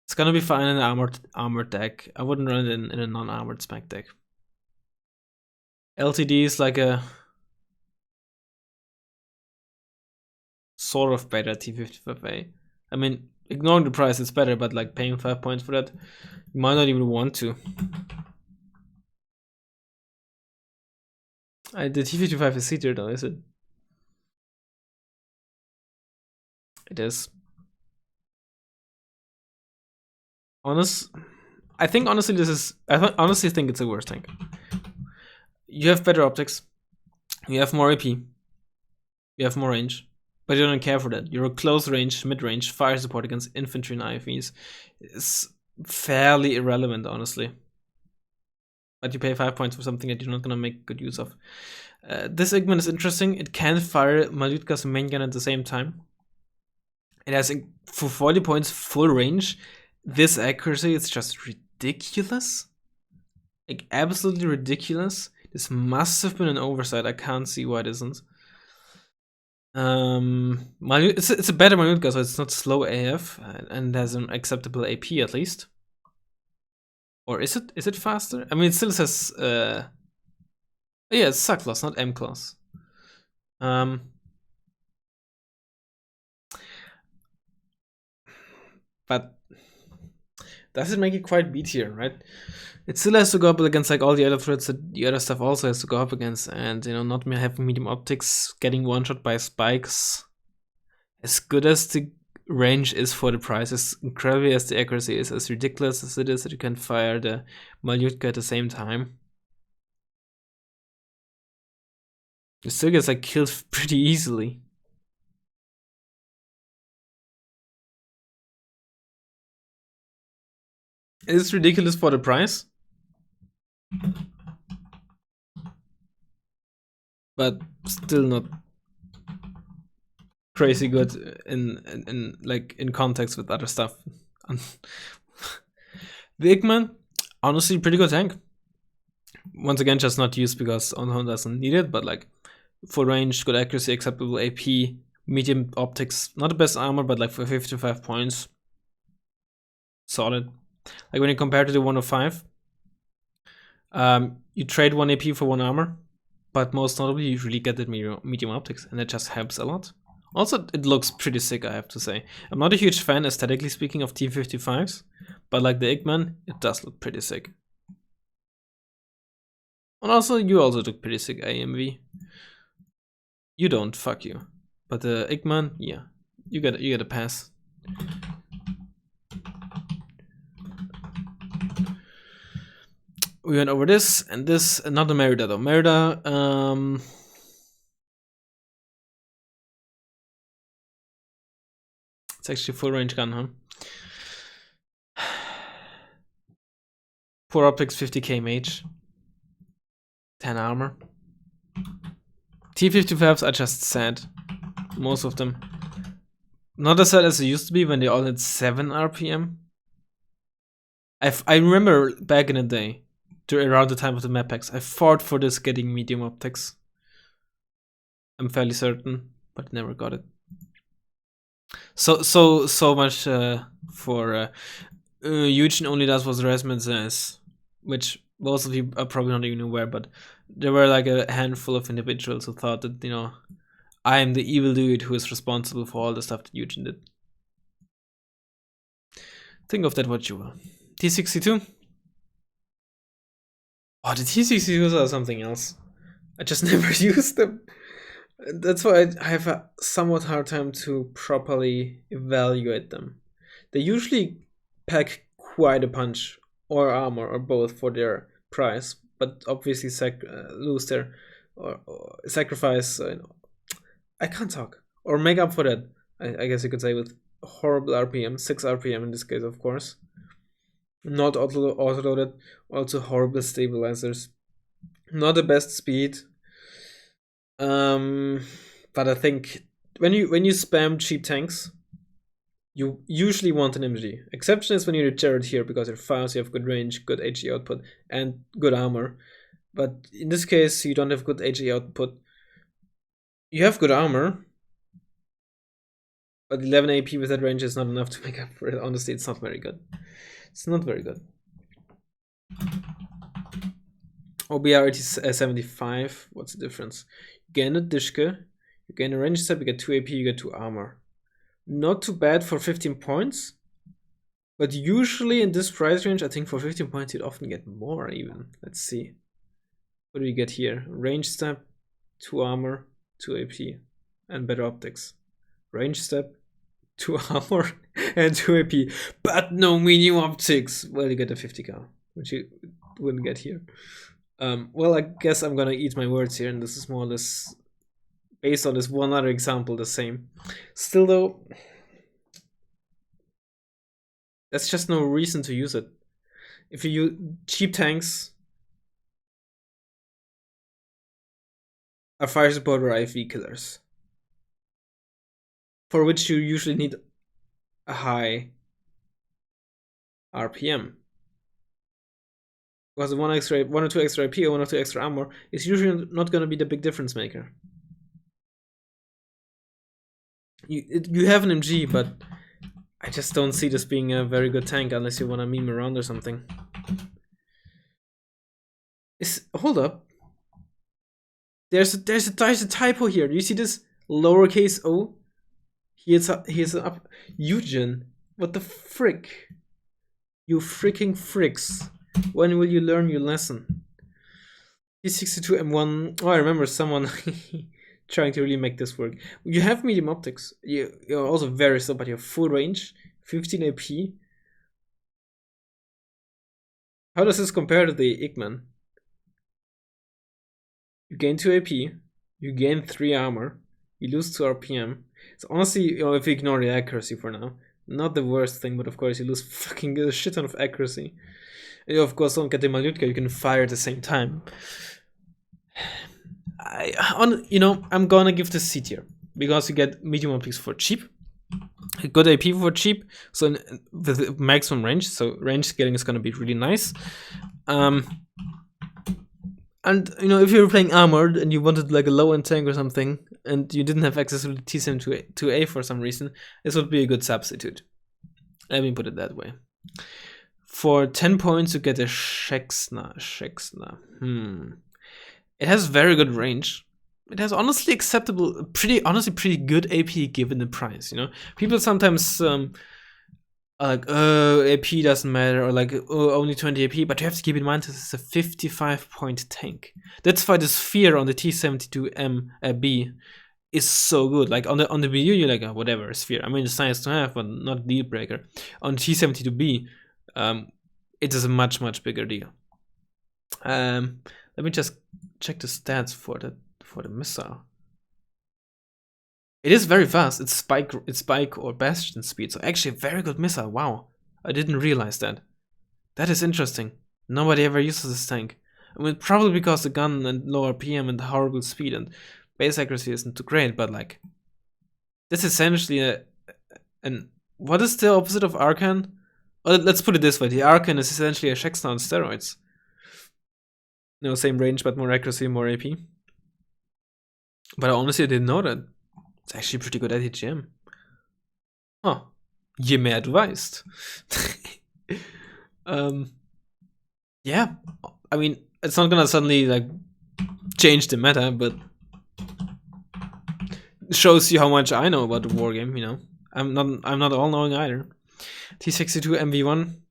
It's gonna be fine in an armored deck. I wouldn't run it in a non-armored spec deck. LTD is like a sort of better T-55A. I mean, ignoring the price, it's better, but like paying 5 points for that, you might not even want to. The T-55 is C tier though, is it? It is. I think honestly this is, honestly think it's a worse tank. You have better optics, you have more AP, you have more range, but you don't care for that. You're a close range, mid range, fire support against infantry and IFVs. It's fairly irrelevant, honestly. But you pay 5 points for something that you're not gonna make good use of. This Igman is interesting. It can fire Malyutka's main gun at the same time. It has, for 40 points, full range. This accuracy is just ridiculous. Like, absolutely ridiculous. This must have been an oversight. I can't see why it isn't. It's a better Malyutka, so it's not slow AF and has an acceptable AP at least. Or is it? Is it faster? I mean, it still says. Yeah, it's SAC class, not M class. But does it make it quite B tier, right? It still has to go up against like all the other threats that the other stuff also has to go up against, and you know, not having medium optics, getting one shot by spikes. As good as the range is for the price, as incredible as the accuracy is, as ridiculous as it is that you can fire the Malyutka at the same time, it still gets like killed pretty easily. It's ridiculous for the price, but still not crazy good in like in context with other stuff. The Igman, honestly, pretty good tank. Once again, just not used because On doesn't need it, but like full range, good accuracy, acceptable AP, medium optics, not the best armor, but like for 55 points, solid. Like when you compare to the 105, you trade 1 AP for 1 armor, but most notably you really get that medium optics, and it just helps a lot. Also, it looks pretty sick, I have to say. I'm not a huge fan, aesthetically speaking, of T-55s, but like the Igman, it does look pretty sick. And also, you also look pretty sick, AMV. You don't, fuck you. But the Igman, yeah, you get a pass. We went over this and this, not the Merida though. Merida, it's actually full range gun, huh? 4 optics, 50 kmh, 10 armor. T-55s are just sad, most of them. Not as sad as they used to be when they all had 7 RPM. I remember back in the day, around the time of the map packs, I fought for this getting medium optics. I'm fairly certain, but never got it. So much for Eugene only does what Razzmann says, which most of you are probably not even aware, but there were like a handful of individuals who thought that, you know, I am the evil dude who is responsible for all the stuff that Eugene did. Think of that what you will. T62? Oh, the T62s are something else. I just never used them. That's why I have a somewhat hard time to properly evaluate them. They usually pack quite a punch, or armor, or both for their price, but obviously lose their or sacrifice. I can't talk, or make up for that. I guess you could say with horrible RPM, 6 RPM in this case, of course. Not auto-loaded, also horrible stabilizers. Not the best speed. But I think when you spam cheap tanks, you usually want an MG. Exception is when you're Jared here because you're fast, you have good range, good HE output, and good armor. But in this case, you don't have good HE output. You have good armor, but 11 AP with that range is not enough to make up for it. Honestly, it's not very good. It's not very good. OBR 75. What's the difference? You gain a Dishke, you gain a range step, you get 2 AP, you get 2 armor. Not too bad for 15 points, but usually in this price range, I think for 15 points you'd often get more even. Let's see. What do you get here? Range step, 2 armor, 2 AP, and better optics. Range step, 2 armor, and 2 AP, but no medium optics. Well, you get a 50k, which you wouldn't get here. Well, I guess I'm gonna eat my words here, and this is more or less based on this one other example the same. Still though, that's just no reason to use it. If you use cheap tanks are fire support or IV killers, for which you usually need a high RPM. Because one or two extra AP or 1 or 2 extra armor is usually not going to be the big difference maker. You have an MG, but I just don't see this being a very good tank unless you want to meme around or something. Hold up. There's a typo here. Do you see this lowercase o? Here's up. Eugen. What the frick? You freaking fricks. When will you learn your lesson? T-72M1. Oh, I remember someone trying to really make this work. You have medium optics. You're also very slow, but you have full range. 15 AP. How does this compare to the Igman? You gain 2 AP. You gain 3 armor. You lose 2 RPM. So honestly, if you ignore the accuracy for now, not the worst thing, but of course you lose fucking a shit ton of accuracy. And you of course don't get the Malutka, you can fire at the same time. I'm gonna give this C tier because you get medium optics for cheap, good AP for cheap, so with maximum range, so range scaling is gonna be really nice. And if you were playing armored and you wanted like a low-end tank or something, and you didn't have access to the T-72A for some reason, this would be a good substitute. Let me put it that way. For 10 points, you get a Sheksna. It has very good range. It has honestly acceptable, pretty good AP given the price. People sometimes like AP doesn't matter, or like only 20 AP, but you have to keep in mind this is a 55-point tank. That's why the sphere on the T-72M B is so good. Like on the BU, you're like whatever sphere. I mean, it's nice to have, but not a deal breaker. On T-72B, it is a much bigger deal. Let me just check the stats for the missile. It is very fast. It's spike or bastion speed. So actually a very good missile. Wow. I didn't realize that. That is interesting. Nobody ever uses this tank. I mean, probably because the gun and low RPM and horrible speed and base accuracy isn't too great, but like, this is essentially what is the opposite of Arcan? Well, let's put it this way: the Arcan is essentially a Shexna on steroids. No, same range, but more accuracy, more AP. But honestly, I didn't know that. It's actually pretty good at EGM. Huh. Je mehr du weißt. Yeah. I mean, it's not gonna suddenly like change the meta, but it shows you how much I know about the wargame. You know, I'm not all knowing either. T-72M1.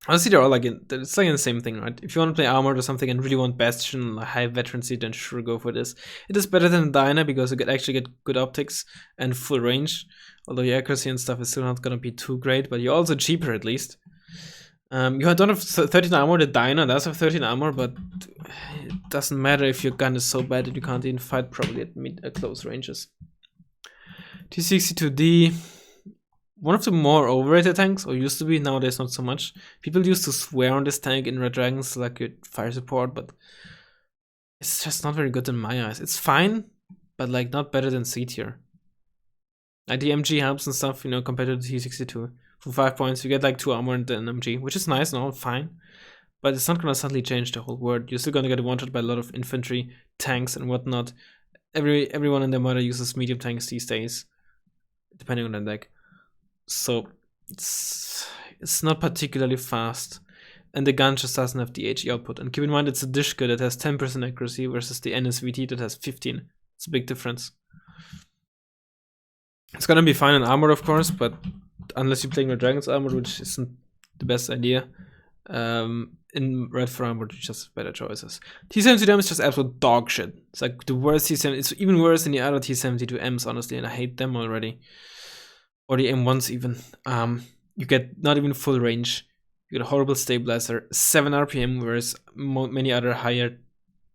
Honestly, they're all like it's like the same thing, right? If you want to play armored or something and really want bastion, high veterancy, then sure go for this. It is better than Dyna because you could actually get good optics and full range. Although your accuracy and stuff is still not gonna be too great, but you're also cheaper at least. You don't have 13 armor. The Dyna does have 13 armor, but it doesn't matter if your gun is so bad that you can't even fight properly at close ranges. T-62D. One of the more overrated tanks, or used to be, nowadays not so much. People used to swear on this tank in Red Dragons like good fire support, but it's just not very good in my eyes. It's fine, but like not better than C tier. Like the MG helps and stuff, you know, compared to the T-62. For 5 points, you get like 2 armor and an MG, which is nice and all, fine. But it's not gonna suddenly change the whole world. You're still gonna get one-shot by a lot of infantry, tanks, and whatnot. Everyone in the meta uses medium tanks these days, depending on the deck. So it's not particularly fast, and the gun just doesn't have the HE output. And keep in mind, it's a Dishka that has 10% accuracy versus the NSVT that has 15. It's a big difference. It's gonna be fine in armor, of course, but unless you're playing with Dragon's armor, which isn't the best idea, in red for armor, you just have better choices. T-72M is just absolute dog shit. It's like the worst T-72. It's even worse than the other T-72Ms, honestly, and I hate them already. Or the M1s even. You get not even full range. You get a horrible stabilizer, 7 RPM, whereas many other higher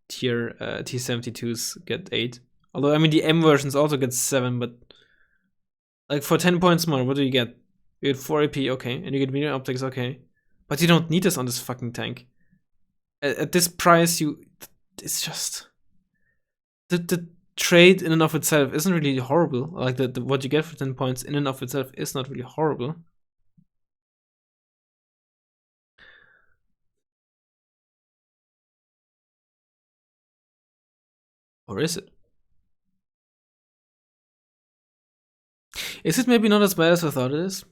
tier T-72s get 8. Although, I mean, the M versions also get 7, but like for 10 points more, what do you get? You get 4 AP, okay, and you get medium optics, okay. But you don't need this on this fucking tank. At this price, it's just... The trade in and of itself isn't really horrible. Like the what you get for 10 points in and of itself is not really horrible. Or is it? Is it maybe not as bad as I thought it is?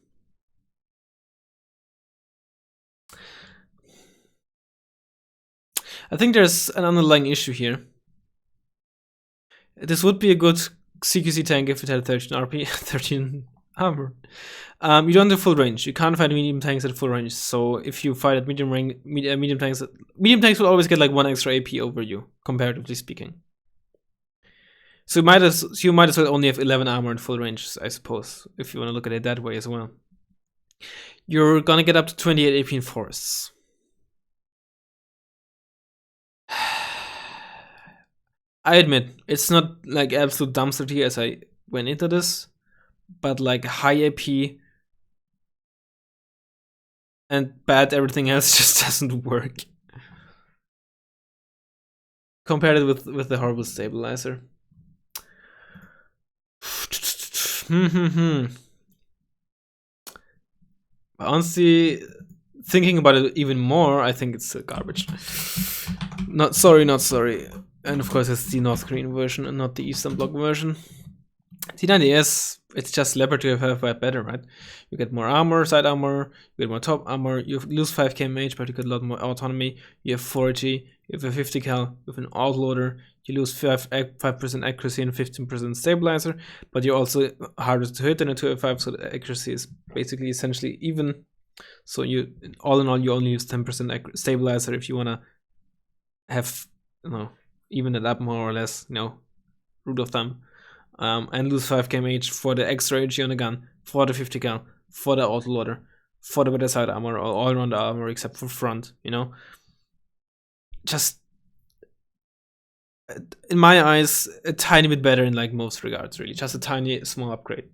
I think there's an underlying issue here. This would be a good CQC tank if it had 13 RP, 13 armor. You don't have full range. You can't fight medium tanks at full range. So if you fight at medium tanks will always get like 1 extra AP over you, comparatively speaking. So you might as well only have 11 armor in full range, I suppose, if you want to look at it that way as well. You're gonna get up to 28 AP in forests. I admit, it's not like absolute dumpster tier as I went into this, but like high AP and bad everything else just doesn't work. Compared it with the horrible stabilizer. Honestly, thinking about it even more, I think it's garbage. Not sorry. And of course, it's the North Korean version and not the Eastern Bloc version. T90S, it's just Leopard to have better, right? You get more armor, side armor, you get more top armor, you lose 5k mage, but you get a lot more autonomy. You have 4G, you have a 50 cal, you have an autoloader, you lose 5% accuracy and 15% stabilizer, but you're also harder to hit than a 205, so the accuracy is basically essentially even. So you, all in all, you only use 10% stabilizer if you wanna have, even it up more or less, rule of thumb. And lose 5k mage for the extra HE on the gun, for the 50 cal, for the autoloader, for the better side armor, or all around the armor except for front, Just, in my eyes, a tiny bit better in like most regards, really. Just a tiny, small upgrade.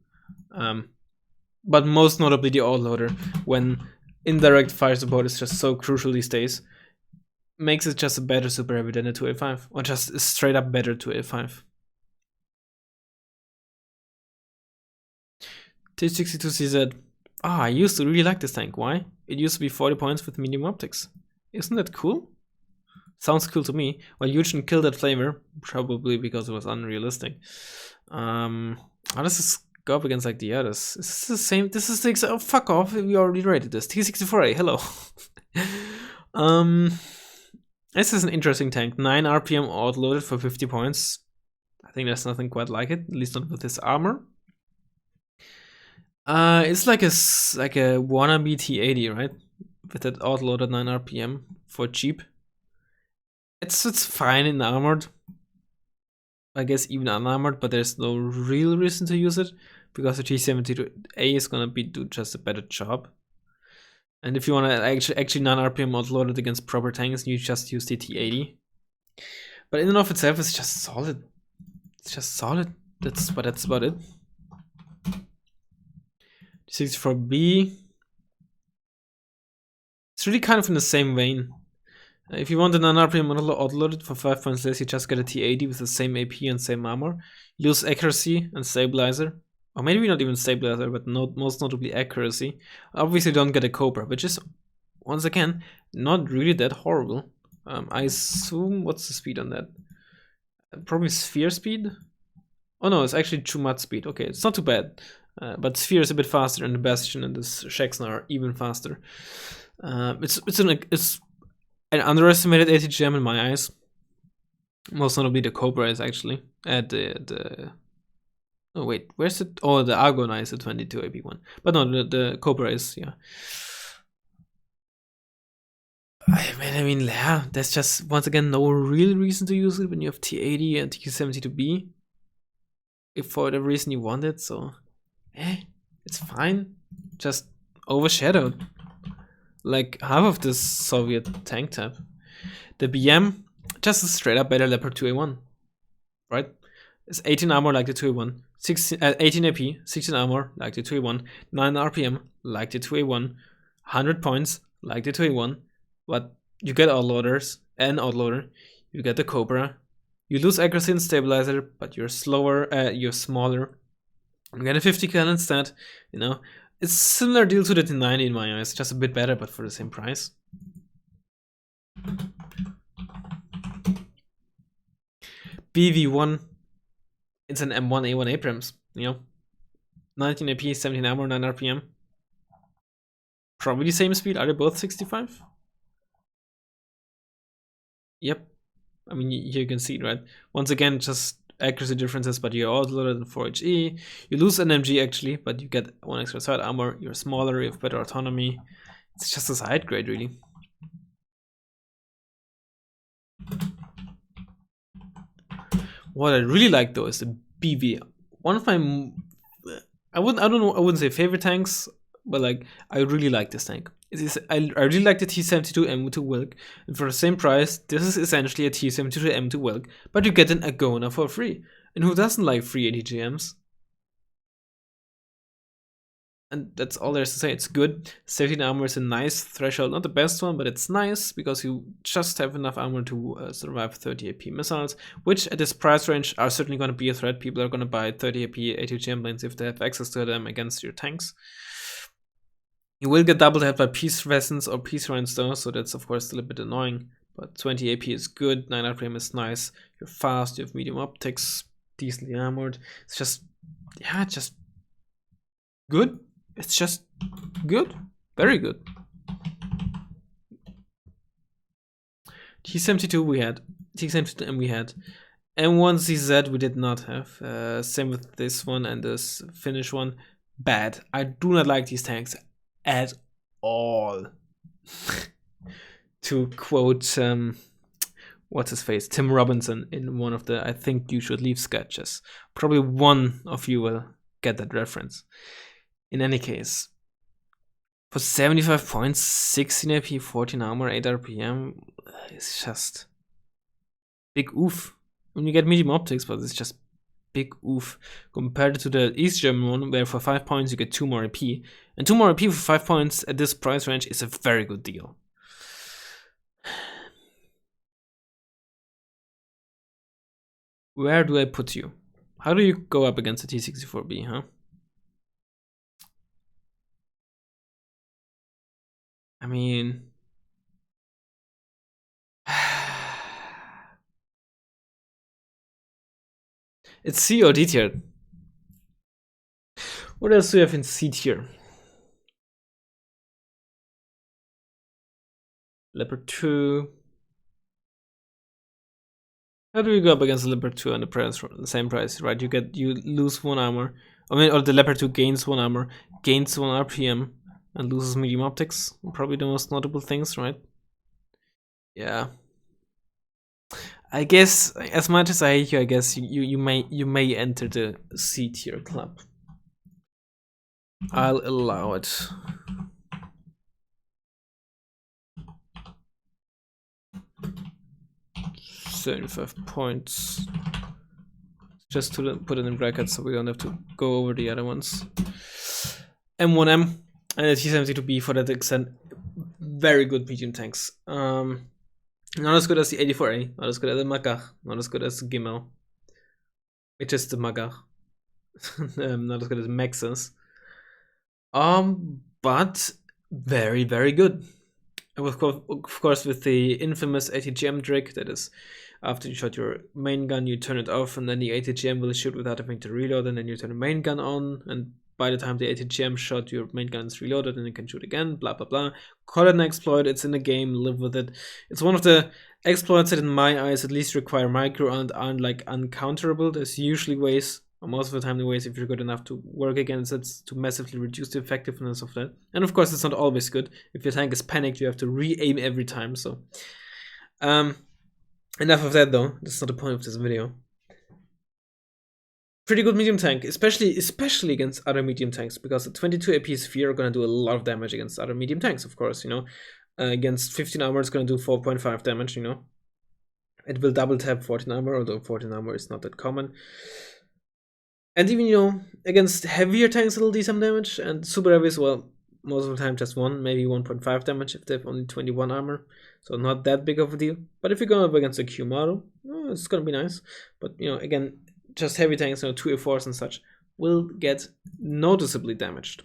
But most notably the autoloader, when indirect fire support is just so crucial these days, makes it just a better super heavy than a 2A5, or just a straight up better 2A5. T62CZ, I used to really like this tank. Why? It used to be 40 points with medium optics. Isn't that cool? Sounds cool to me. Well, you shouldn't kill that flavor, probably because it was unrealistic. How does this go up against like the others? Is this the same? This is the oh, fuck off. We already rated this. T-64A, hello. This is an interesting tank. 9 RPM outloaded for 50 points. I think there's nothing quite like it, at least not with this armor. It's like a wannabe T80, right? With that outloaded 9 RPM for cheap. It's fine in armored. I guess even unarmored, but there's no real reason to use it because the T-72A is gonna do just a better job. And if you want to actually non-RPM outloaded against proper tanks, you just use the T80. But in and of itself, it's just solid. It's just solid. That's about it. T-64B. It's really kind of in the same vein. If you want a non-RPM outloaded for 5 points less, you just get a T80 with the same AP and same armor. You lose accuracy and stabilizer. Or maybe not even stabilizer, but most notably accuracy. Obviously don't get a Cobra, which is, once again, not really that horrible. I assume, what's the speed on that? Probably sphere speed? Oh no, it's actually true Mud speed. Okay, it's not too bad. But sphere is a bit faster, and the Bastion and the Shexna are even faster. It's an underestimated ATGM in my eyes. Most notably the Cobra is actually at oh wait, where's it? Oh, the Argona is the 22AB one. But no, the Cobra is, yeah. I mean, yeah, there's just, once again, no real reason to use it when you have T80 and T72B. If for whatever reason you want it, so, it's fine. Just overshadowed. Like half of this Soviet tank type. The BM, just a straight up better Leopard 2A1, right? It's 18 armor like the 2A1, 18 AP, 16 armor like the 2A1, 9 RPM like the 2A1, 100 points like the 2A1, but you get outloaders and outloader, you get the Cobra, you lose accuracy and stabilizer, but you're slower, you're smaller, you get a 50 cal instead, you know. It's similar deal to the T90 in my eyes, just a bit better, but for the same price. BV1, it's an M1 A1 Abrams, you know. 19 AP, 17 armor, 9 RPM. Probably the same speed. Are they both 65? Yep. I mean, here you can see it, right? Once again, just accuracy differences, but you're outloaded in 4HE. You lose NMG actually, but you get 1 extra side armor. You're smaller, you have better autonomy. It's just a side grade, really. What I really like though is the BV. One of my, I wouldn't say favorite tanks, but like I really like this tank. I really like the T-72M2 Wilk, and for the same price, this is essentially a T-72M2 Wilk, but you get an Agona for free. And who doesn't like free ATGMs? And that's all there is to say. It's good. 17 armor is a nice threshold, not the best one, but it's nice because you just have enough armor to survive 30 AP missiles, which at this price range are certainly going to be a threat. People are going to buy 30 AP ATGM lanes if they have access to them against your tanks. You will get double head by Peace Vessels or Peace Rhines though, so that's of course still a bit annoying. But 20 AP is good, 9 RPM is nice, you're fast, you have medium optics, decently armored. It's just, yeah, just good. It's just good. Very good. T-72 we had. T-72M we had. M1CZ we did not have. Same with this one and this Finnish one. Bad. I do not like these tanks at all. To quote what's his face, Tim Robinson in one of the I Think You Should Leave sketches. Probably one of you will get that reference. In any case, for 75 points, 16 AP, 14 armor, 8 RPM, it's just big oof. When you get medium optics, but it's just big oof compared to the East German one, where for 5 points you get 2 more AP, and 2 more AP for 5 points at this price range is a very good deal. Where do I put you? How do you go up against the T-64B, huh? I mean, it's C or D tier. What else do we have in C tier? Leopard 2. How do we go up against the Leopard 2 on the same price, right? You lose 1 armor. I mean, or the Leopard 2 gains 1 armor, gains 1 RPM, and loses medium optics. Probably the most notable things, right? Yeah. I guess, as much as I hate you, I guess you may enter the C tier club. I'll allow it. $75 points. Just to put it in brackets so we don't have to go over the other ones. M1M and the T-72B for that extent. Very good medium tanks. Not as good as the 84A, not as good as the Merkava, not as good as the Gimel. It is the Merkava. Not as good as Maxis. But very, very good. And of course, with the infamous ATGM trick, that is, after you shot your main gun, you turn it off, and then the ATGM will shoot without having to reload, and then you turn the main gun on, and by the time the ATGM shot, your main gun is reloaded, and you can shoot again, blah blah blah. Call it an exploit, it's in the game, live with it. It's one of the exploits that in my eyes at least require micro and aren't like uncounterable. There's usually ways, or most of the time the ways, if you're good enough to work against it, to massively reduce the effectiveness of that. And of course it's not always good. If your tank is panicked, you have to re-aim every time, so. Enough of that though, that's not the point of this video. Pretty good medium tank, especially against other medium tanks, because the 22 AP Sphere are gonna do a lot of damage against other medium tanks, of course, you know. Against 15 armor, it's gonna do 4.5 damage, you know. It will double tap 14 armor, although 14 armor is not that common. And even, you know, against heavier tanks, it'll do some damage, and super heavies, well, most of the time just 1, maybe 1.5 damage if they have only 21 armor. So not that big of a deal. But if you're going up against a Q model, well, it's gonna be nice. But, you know, again, just heavy tanks, you know, 2 A4s and such, will get noticeably damaged.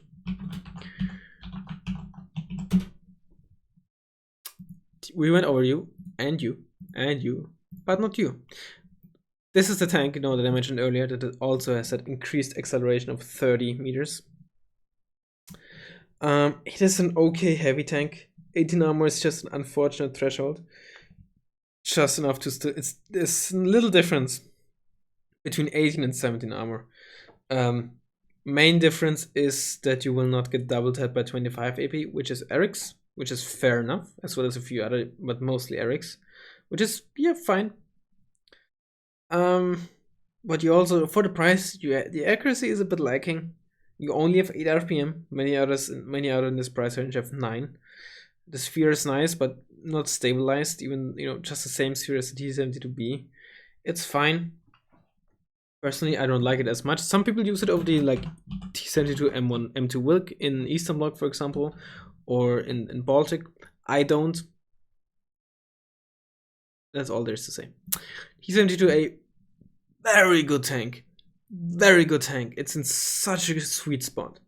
We went over you, and you, and you, but not you. This is the tank, you know, that I mentioned earlier, that it also has that increased acceleration of 30 meters. It is an okay heavy tank. 18 armor is just an unfortunate threshold. Just enough to still, there's a little difference between 18 and 17 armor. Main difference is that you will not get double tapped by 25 AP, which is Eric's, which is fair enough, as well as a few other, but mostly Eric's, which is, yeah, fine. But you also, for the price, the accuracy is a bit lacking. You only have 8 RPM. Many others in this price range have 9. The sphere is nice, but not stabilized. Even, you know, just the same sphere as the T-72B. It's fine. Personally, I don't like it as much. Some people use it over the like T-72M1 Wilk in Eastern Bloc, for example, or in Baltic. I don't. That's all there is to say. T-72A, very good tank. Very good tank. It's in such a sweet spot.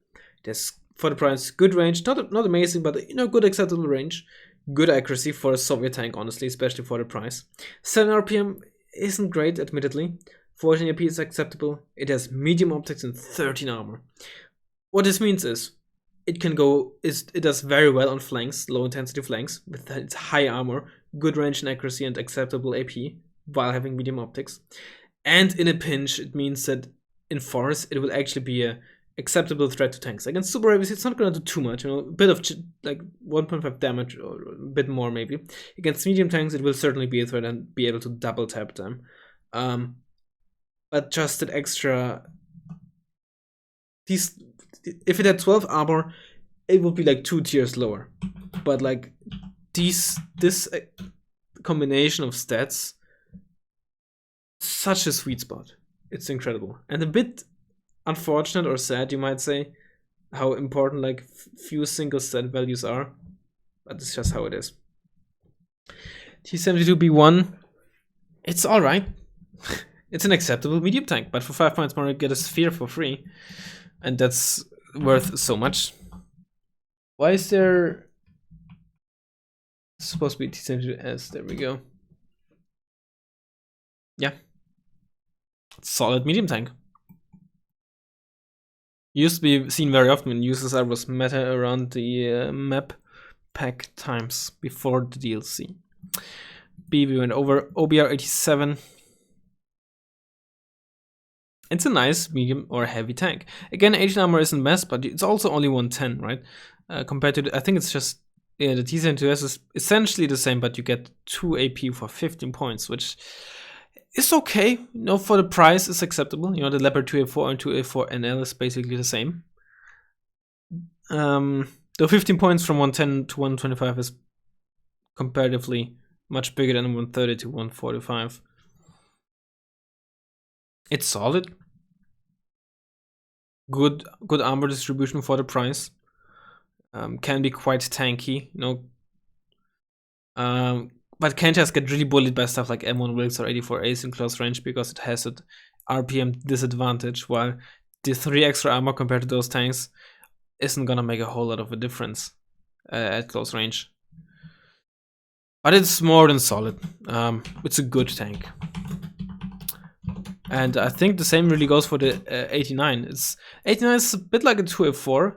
There's, for the price, good range. Not amazing, but, you know, good acceptable range. Good accuracy for a Soviet tank, honestly, especially for the price. 7 RPM isn't great, admittedly. 14 AP is acceptable. It has medium optics and 13 armor. What this means is, it does very well on flanks, low intensity flanks, with its high armor, good range and accuracy, and acceptable AP, while having medium optics. And in a pinch, it means that in forest, it will actually be a acceptable threat to tanks. Against super heavies, it's not going to do too much, you know, a bit of like 1.5 damage or a bit more maybe. Against medium tanks, it will certainly be a threat and be able to double tap them. But just that extra, if it had 12 armor, it would be like 2 tiers lower. But like this combination of stats, such a sweet spot. It's incredible. And a bit unfortunate or sad, you might say, how important like few single stat values are. But it's just how it is. T-72B1, it's alright. It's an acceptable medium tank, but for 5 points more you get a sphere for free. And that's worth so much. Why is there It's supposed to be T-72S. There we go. Yeah. Solid medium tank. Used to be seen very often when USSR was meta around the map pack times before the DLC. B, we went over OBR 87. It's a nice medium or heavy tank. Again, 18 armor isn't best, but it's also only 110, right? Compared to, I think it's just, yeah, the T-72S is essentially the same, but you get 2 AP for 15 points, which is okay. You know, for the price, it's acceptable. You know, the Leopard 2A4 and 2A4NL is basically the same. The 15 points from 110 to 125 is comparatively much bigger than 130 to 145. It's solid. Good armor distribution for the price. Can be quite tanky, you know. But can just get really bullied by stuff like M1 Wilks or 84As in close range because it has an RPM disadvantage, while the 3 extra armor compared to those tanks isn't gonna make a whole lot of a difference at close range. But it's more than solid. It's a good tank. And I think the same really goes for the 89. 89 is a bit like a 2A4.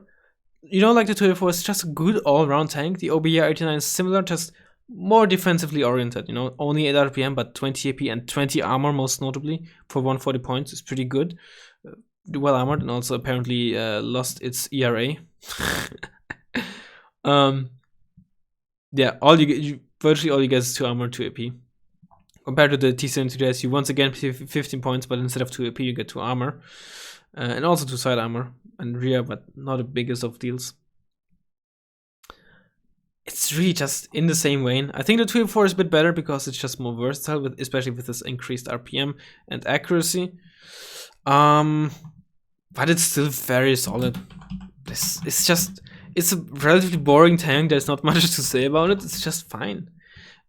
You know, like the 2A4 is just a good all-round tank. The OBR 89 is similar, just more defensively oriented. You know, only 8 RPM, but 20 AP and 20 armor, most notably, for 140 points. It's pretty good. Well armored, and also apparently lost its ERA. Yeah, virtually all you get is 2 armor, 2 AP. Compared to the T-72S, you once again pay 15 points, but instead of 2 AP, you get 2 armor. And also 2 side armor and rear, but not the biggest of deals. It's really just in the same vein. I think the 2A4 is a bit better because it's just more versatile, especially with this increased RPM and accuracy. But it's still very solid. It's a relatively boring tank. There's not much to say about it. It's just fine.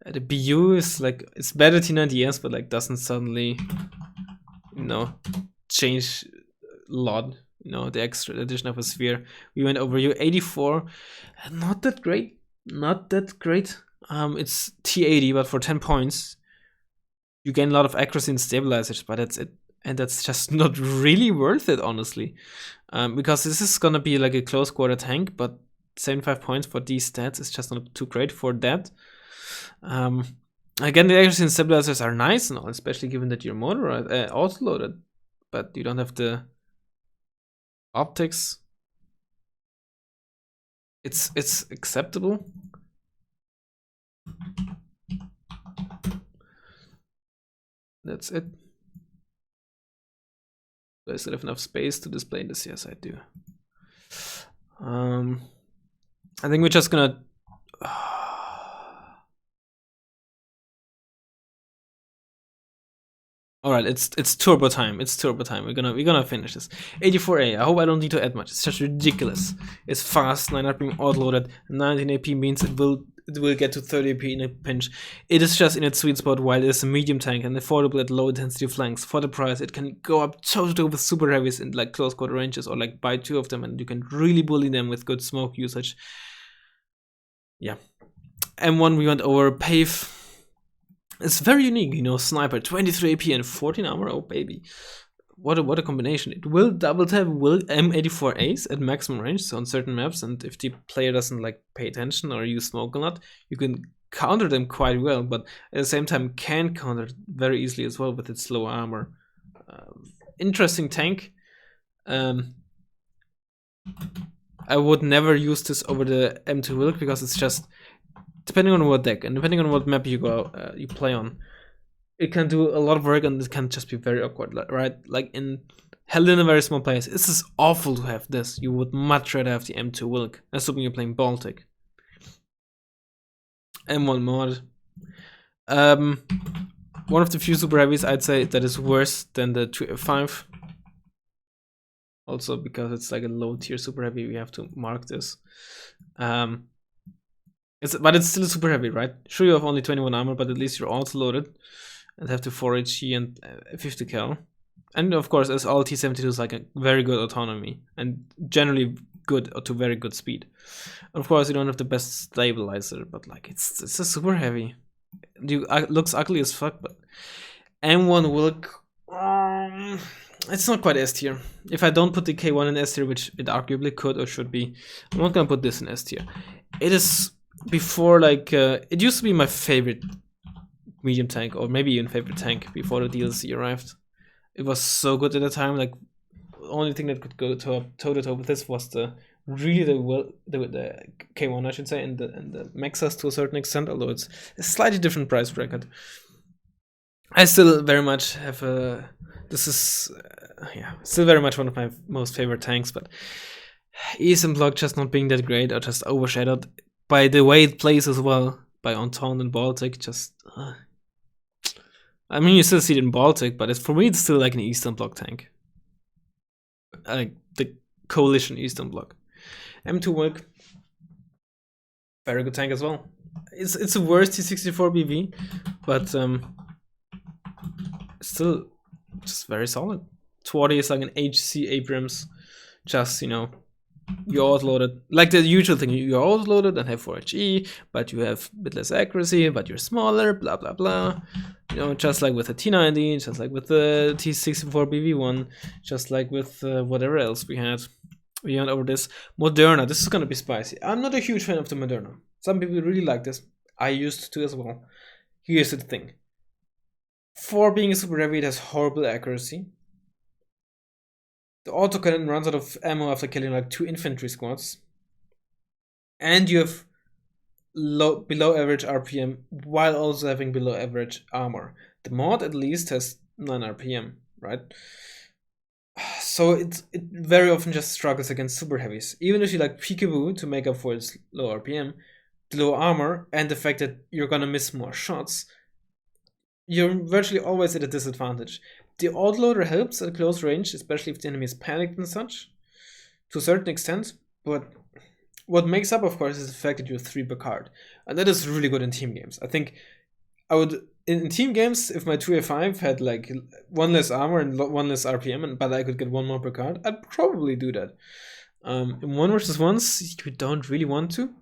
The BU is like, it's better T-90S, but like doesn't suddenly, you know, change a lot. You know, the extra addition of a sphere. We went over U84. Not that great. Not that great. It's T80, but for 10 points, you gain a lot of accuracy and stabilizers, but that's it. And that's just not really worth it, honestly. Because this is gonna be like a close quarter tank, but 75 points for these stats is just not too great for that. Again, the accuracy and stabilizers are nice and all, especially given that you're auto-loaded, but you don't have the optics. It's acceptable. That's it. Do I still have enough space to display this? Yes, I do. I think we're just gonna. All right, it's turbo time. It's turbo time. We're gonna finish this. 84A. I hope I don't need to add much. It's just ridiculous. It's fast, 9 RPM autoloaded. 19 AP means it will get to 30 AP in a pinch. It is just in its sweet spot while it is a medium tank and affordable at low intensity flanks. For the price, it can go up toe-to-toe with super heavies in like close quarter ranges, or like buy 2 of them and you can really bully them with good smoke usage. Yeah. M1 we went over. Pave. It's very unique, you know, sniper, 23 AP and 14 armor, oh baby. What a combination. It will double tap M84As at maximum range, so on certain maps, and if the player doesn't like pay attention or use smoke a lot, you can counter them quite well, but at the same time can counter very easily as well with its low armor. Interesting tank. I would never use this over the M2 Wilk because it's just, depending on what deck and depending on what map you play on, it can do a lot of work and it can just be very awkward, right? Like held in a very small place. This is awful to have this. You would much rather have the M2 Wilk, assuming you're playing Baltic. M1 mod. One of the few super heavies I'd say that is worse than the 2F5. Also because it's like a low tier super heavy, we have to mark this. But it's still super heavy, right? Sure, you have only 21 armor, but at least you're auto loaded and have to 4 HE and 50 cal. And of course, as all T-72s, like a very good autonomy and generally good or to very good speed. Of course, you don't have the best stabilizer, but like it's a super heavy. It looks ugly as fuck, but M1 Wilk, it's not quite S tier. If I don't put the K1 in S tier, which it arguably could or should be, I'm not gonna put this in S tier. It is before, like, it used to be my favorite medium tank, or maybe even favorite tank before the DLC arrived. It was so good at the time. Like, the only thing that could go toe to toe with this was the K1, I should say, and the Maxas to a certain extent, although it's a slightly different price bracket. I still very much have a. This is still very much one of my most favorite tanks, but Eastern Bloc just not being that great, or just overshadowed by the way it plays as well, by Entente and Baltic. Just I mean, you still see it in Baltic, but for me it's still like an Eastern Bloc tank, like the coalition Eastern Bloc. M2 Wilk, very good tank as well. It's a worse T-64BV, but still just very solid. Twardy is like an HC Abrams, just, you know, you're outloaded, like the usual thing, you're outloaded and have 4HE, but you have a bit less accuracy, but you're smaller, blah blah blah. You know, just like with the T90, just like with the T64BV1, just like with whatever else we had over this. Moderna, this is gonna be spicy. I'm not a huge fan of the Moderna. Some people really like this. I used to as well. Here's the thing. For being a super heavy, it has horrible accuracy. The autocannon runs out of ammo after killing like 2 infantry squads. And you have below average RPM while also having below average armor. The mod at least has 9 RPM, right? So it very often just struggles against super heavies. Even if you like peekaboo to make up for its low RPM, the low armor, and the fact that you're gonna miss more shots, you're virtually always at a disadvantage. The autoloader helps at close range, especially if the enemy is panicked and such, to a certain extent, but what makes up, of course, is the fact that you have 3 per card. And that is really good in team games. I think I would, in team games, if my 2A5 had like 1 less armor and 1 less RPM, but I could get 1 more per card, I'd probably do that. In 1 versus 1s, you don't really want to.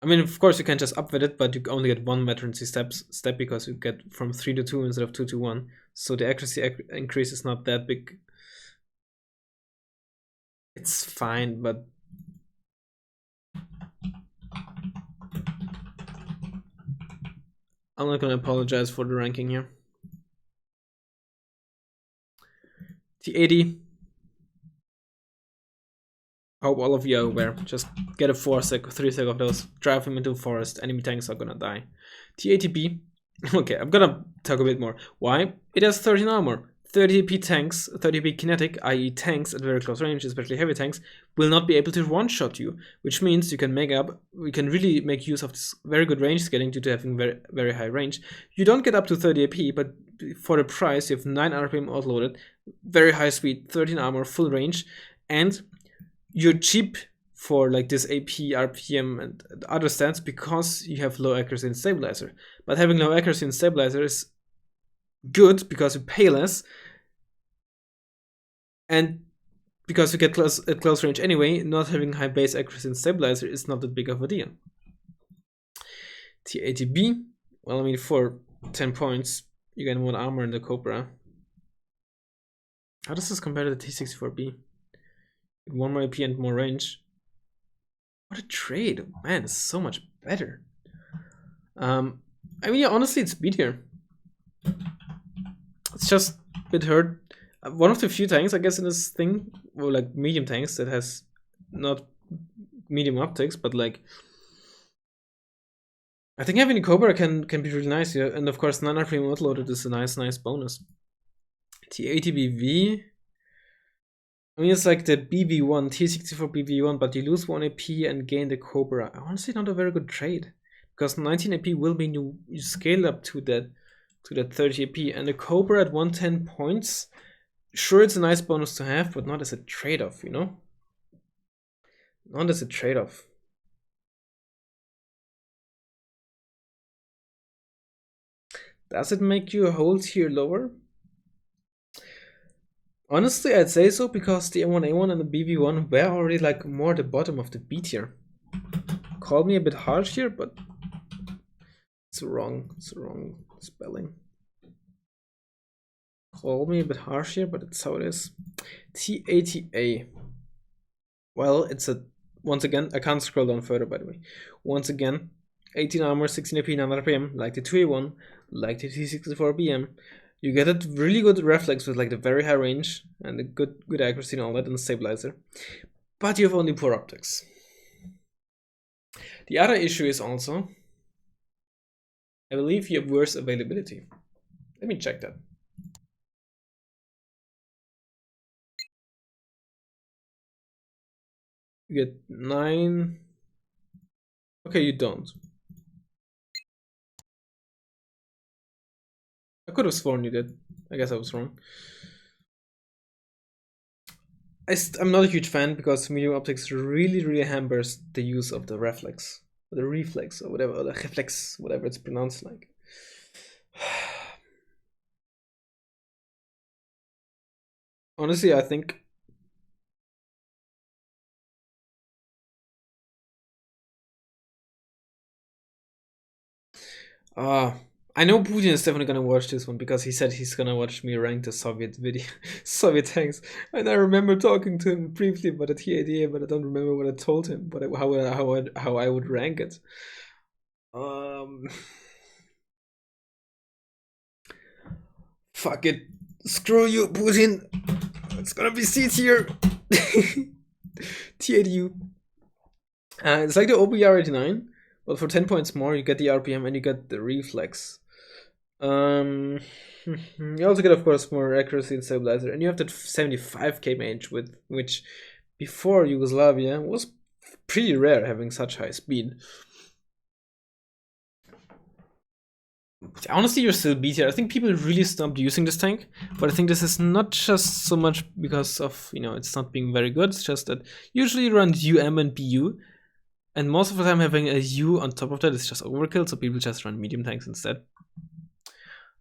I mean, of course, you can just upvet it, but you only get 1 veterancy step because you get from 3 to 2 instead of 2 to 1. So the accuracy increase is not that big. It's fine, but I'm not gonna apologize for the ranking here. T80. Hope all of you are aware. Just get a 3 sec of those. Drive him into a forest. Enemy tanks are gonna die. T80B. Okay, I'm gonna talk a bit more. Why? It has 13 armor. 30 AP tanks, 30 AP kinetic, i.e. tanks at very close range, especially heavy tanks, will not be able to one-shot you, which means we can really make use of this very good range scaling due to having very, very high range. You don't get up to 30 AP, but for the price, you have 9 RPM outloaded, very high speed, 13 armor, full range, and you're cheap for like this AP, RPM, and other stats because you have low accuracy and stabilizer. But having low accuracy and stabilizer is good because you pay less, and because you get at close range anyway, not having high base accuracy and stabilizer is not that big of a deal. T80B, well, I mean, for 10 points, you get 1 armor in the Cobra. How does this compare to the T64B? 1 more AP and more range. What a trade, man! It's so much better. I mean, yeah, honestly, it's speedier. It's just a bit hurt. One of the few tanks, I guess, in this thing, or like medium tanks that has not medium optics, but like I think having a Cobra can be really nice here, and of course, Nana Primo Outloaded is a nice bonus. T80BV. I mean, it's like the BV1, T64BV1, but you lose 1 AP and gain the Cobra. Honestly, not a very good trade, because 19 AP will mean you scale up to that 30 AP, and the Cobra at 110 points. Sure, it's a nice bonus to have, but not as a trade-off, you know? Not as a trade-off. Does it make you a whole tier lower? Honestly, I'd say so because the M1A1 and the BB1 were already like more the bottom of the B tier. Call me a bit harsh here, but it's wrong. It's wrong spelling. Call me a bit harsh here, but it's how it is. T-80A. Well, it's a, once again, I can't scroll down further, by the way. Once again, 18 armor, 16 AP, 9 RPM, like the 2A1, like the T-64BM. You get a really good reflex with like the very high range and the good accuracy and all that, and stabilizer. But you have only poor optics. The other issue is also, I believe you have worse availability. Let me check that. You get 9. Okay, you don't. I could have sworn you did. I guess I was wrong. I'm not a huge fan because medium optics really hampers the use of the reflex. Or the reflex, or whatever, or the reflex, whatever it's pronounced like. Honestly, I think I know Putin is definitely gonna watch this one because he said he's gonna watch me rank the Soviet video, Soviet tanks. And I remember talking to him briefly about the T-80A, but I don't remember what I told him, but how I would rank it. Fuck it, screw you, Putin. It's gonna be C tier. T-80U. It's like the OBR89, but for 10 points more, you get the RPM and you get the reflex. You also get, of course, more accuracy and stabilizer, and you have that 75k range, with which before Yugoslavia was pretty rare having such high speed. Honestly, you're still B tier. I think people really stopped using this tank, but I think this is not just so much because of, you know, it's not being very good. It's just that usually you run UM and BU, and most of the time having a U on top of that is just overkill, so people just run medium tanks instead.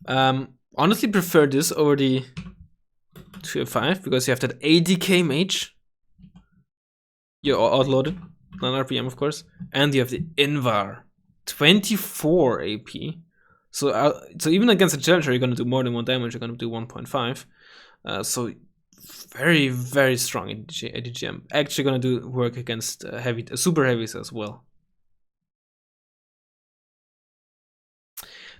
Honestly prefer this over the 2A5 because you have that 80k mage. You're outloaded, 9 RPM of course, and you have the Invar, 24 AP. So even against a challenger, you're gonna do more than 1 damage. You're gonna do 1.5. So very strong ADGM. Actually gonna do work against super heavies as well.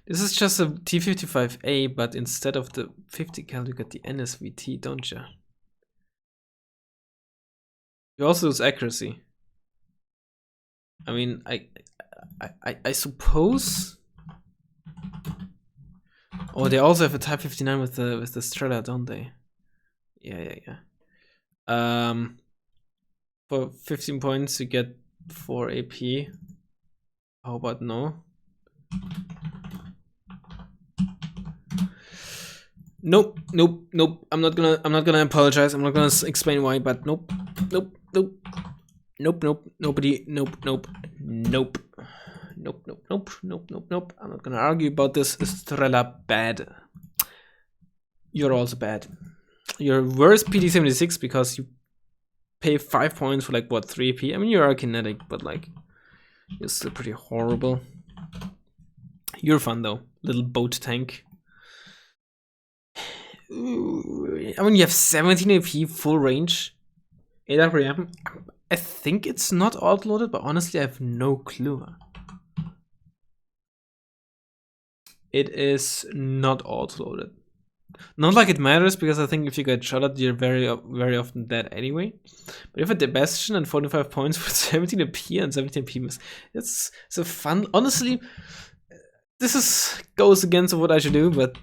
This is just a T-55A, but instead of the 50 cal, you get the NSVT, don't you? You also lose accuracy. I mean, I suppose. Oh, they also have a Type 59 with the Strela, don't they? Yeah. For 15 points, you get 4 AP. How about no? Nope. I'm not gonna apologize. I'm not gonna explain why, but nope. Nobody. Nope. I'm not gonna argue about this. Strela bad. You're also bad. You're worse PD76 because you pay 5 points for like what, 3 AP? I mean, you are kinetic, but like you're still pretty horrible. You're fun though, little boat tank. I mean, you have 17 AP, full range, 8 RPM. I think it's not outloaded, but honestly, I have no clue. It is not outloaded. Not like it matters, because I think if you get shot at, you're very often dead anyway. But if a Bastion and 45 points for 17 AP and 17 AP miss, it's a fun. Honestly, this goes against what I should do, but.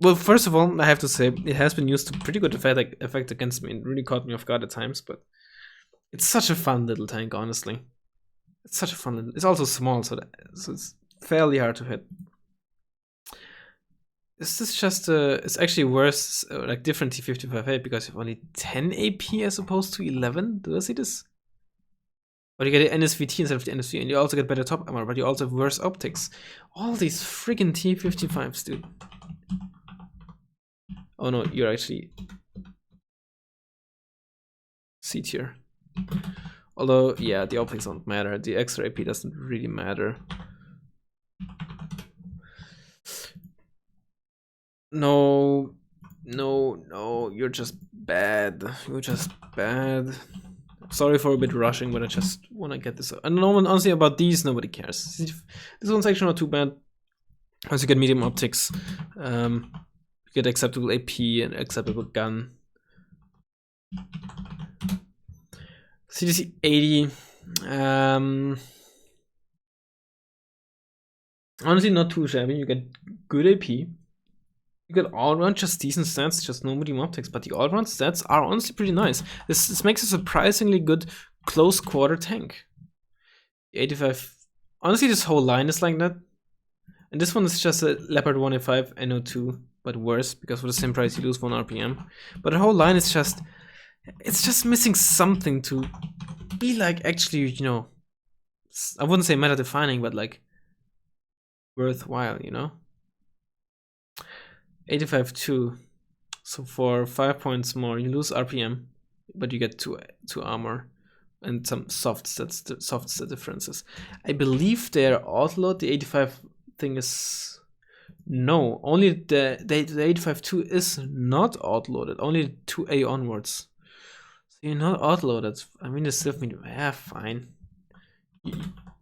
Well, first of all, I have to say, it has been used to pretty good effect against me. It really caught me off guard at times, but it's such a fun little tank, honestly. It's such a fun little... It's also small, so it's fairly hard to hit. Is this just it's actually worse, like different T-55A, because you have only 10 AP as opposed to 11? Do I see this? But you get an NSVT instead of the NSV, and you also get better top armor, but you also have worse optics. All these freaking T-55s, dude. Oh no, you're actually C tier. Although, yeah, the optics don't matter. The extra AP doesn't really matter. No, you're just bad. You're just bad. Sorry for a bit rushing, but I just want to get this out. And honestly, about these, nobody cares. This one's actually not too bad. Once you get medium optics, you get acceptable AP and acceptable gun. CDC 80. Honestly, not too shabby. You get good AP. You get all-round just decent stats, just no medium optics, but the all-round stats are honestly pretty nice. This makes a surprisingly good close quarter tank. 85. Honestly, this whole line is like that. And this one is just a Leopard 1A5 NO2, but worse, because for the same price you lose 1 RPM. But the whole line is just, it's just missing something to be like actually, you know, I wouldn't say meta defining, but like worthwhile, you know. 85-2. So for 5 points more, you lose RPM, but you get 2 armor and some soft stat differences. I believe they're autoload. The 85 thing is no. Only the 85-2 is not autoloaded. Only 2A onwards. So you're not autoloaded. I mean, it's still fine.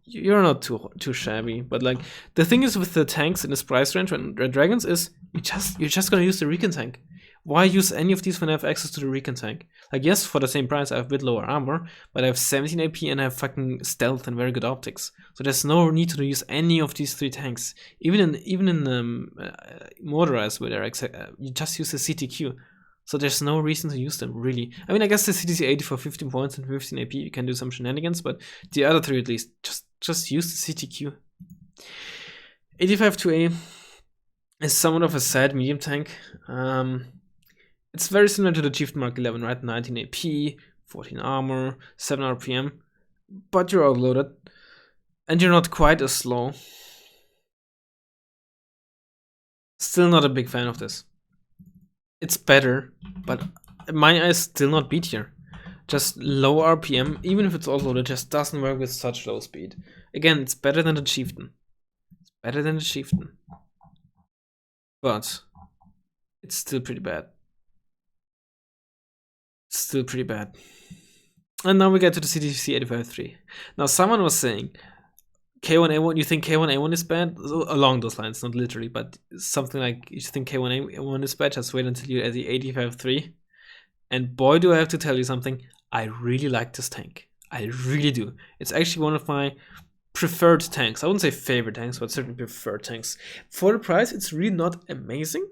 You're not too shabby, but like the thing is with the tanks in this price range and Red Dragons is you're just gonna use the recon tank. Why use any of these when I have access to the recon tank? Like yes, for the same price I have a bit lower armor, but I have 17 AP and I have fucking stealth and very good optics. So there's no need to use any of these 3 tanks. Even in motorized where they're you just use the CTQ. So there's no reason to use them, really. I mean, I guess the CTC 80 for 15 points and 15 AP, you can do some shenanigans, but the other 3 at least, just use the CTQ. 85-2A is somewhat of a sad medium tank. It's very similar to the Chieftain Mark 11, right? 19 AP, 14 armor, 7 RPM, but you're outloaded, and you're not quite as slow. Still not a big fan of this. It's better, but in my eyes, still not B tier. Just low RPM, even if it's autoloaded, just doesn't work with such low speed. Again, it's better than the Chieftain. It's better than the Chieftain. But it's still pretty bad. Still pretty bad. And now we get to the CTC 85-3. Now someone was saying, K1A1, you think K1A1 is bad? Along those lines, not literally, but something like, you think K1A1 is bad? Just wait until you're at the 85-3. And boy, do I have to tell you something, I really like this tank. I really do. It's actually one of my preferred tanks. I wouldn't say favorite tanks, but certainly preferred tanks. For the price, it's really not amazing.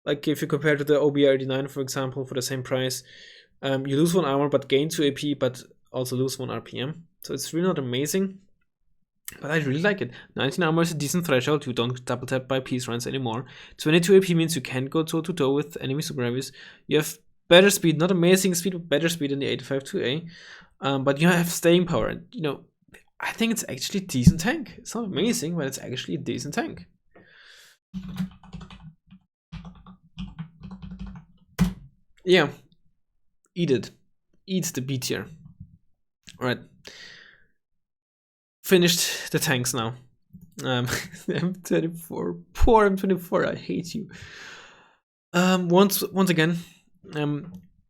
Like if you compare to the OBR 89, for example, for the same price, you lose 1 armor, but gain 2 AP, but also lose 1 RPM. So it's really not amazing, but I really like it. 19 armor is a decent threshold. You don't double tap by peace runs anymore. 22 AP means you can go toe to toe with enemy super heavies. You have better speed, not amazing speed, but better speed in the 85-2A. But you have staying power. And, you know, I think it's actually a decent tank. It's not amazing, but it's actually a decent tank. Yeah, eat it. Eat the B tier. Alright. Finished the tanks now. M24. Poor M24, I hate you. Once again,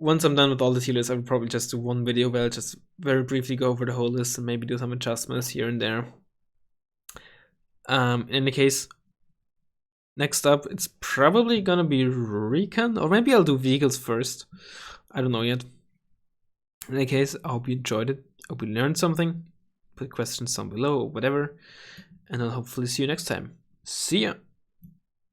once I'm done with all the tier lists, I will probably just do one video where I'll just very briefly go over the whole list and maybe do some adjustments here and there. In any case, next up, it's probably gonna be Recon, or maybe I'll do vehicles first. I don't know yet. In any case, I hope you enjoyed it. I hope you learned something. Put questions down below, whatever. And I'll hopefully see you next time. See ya!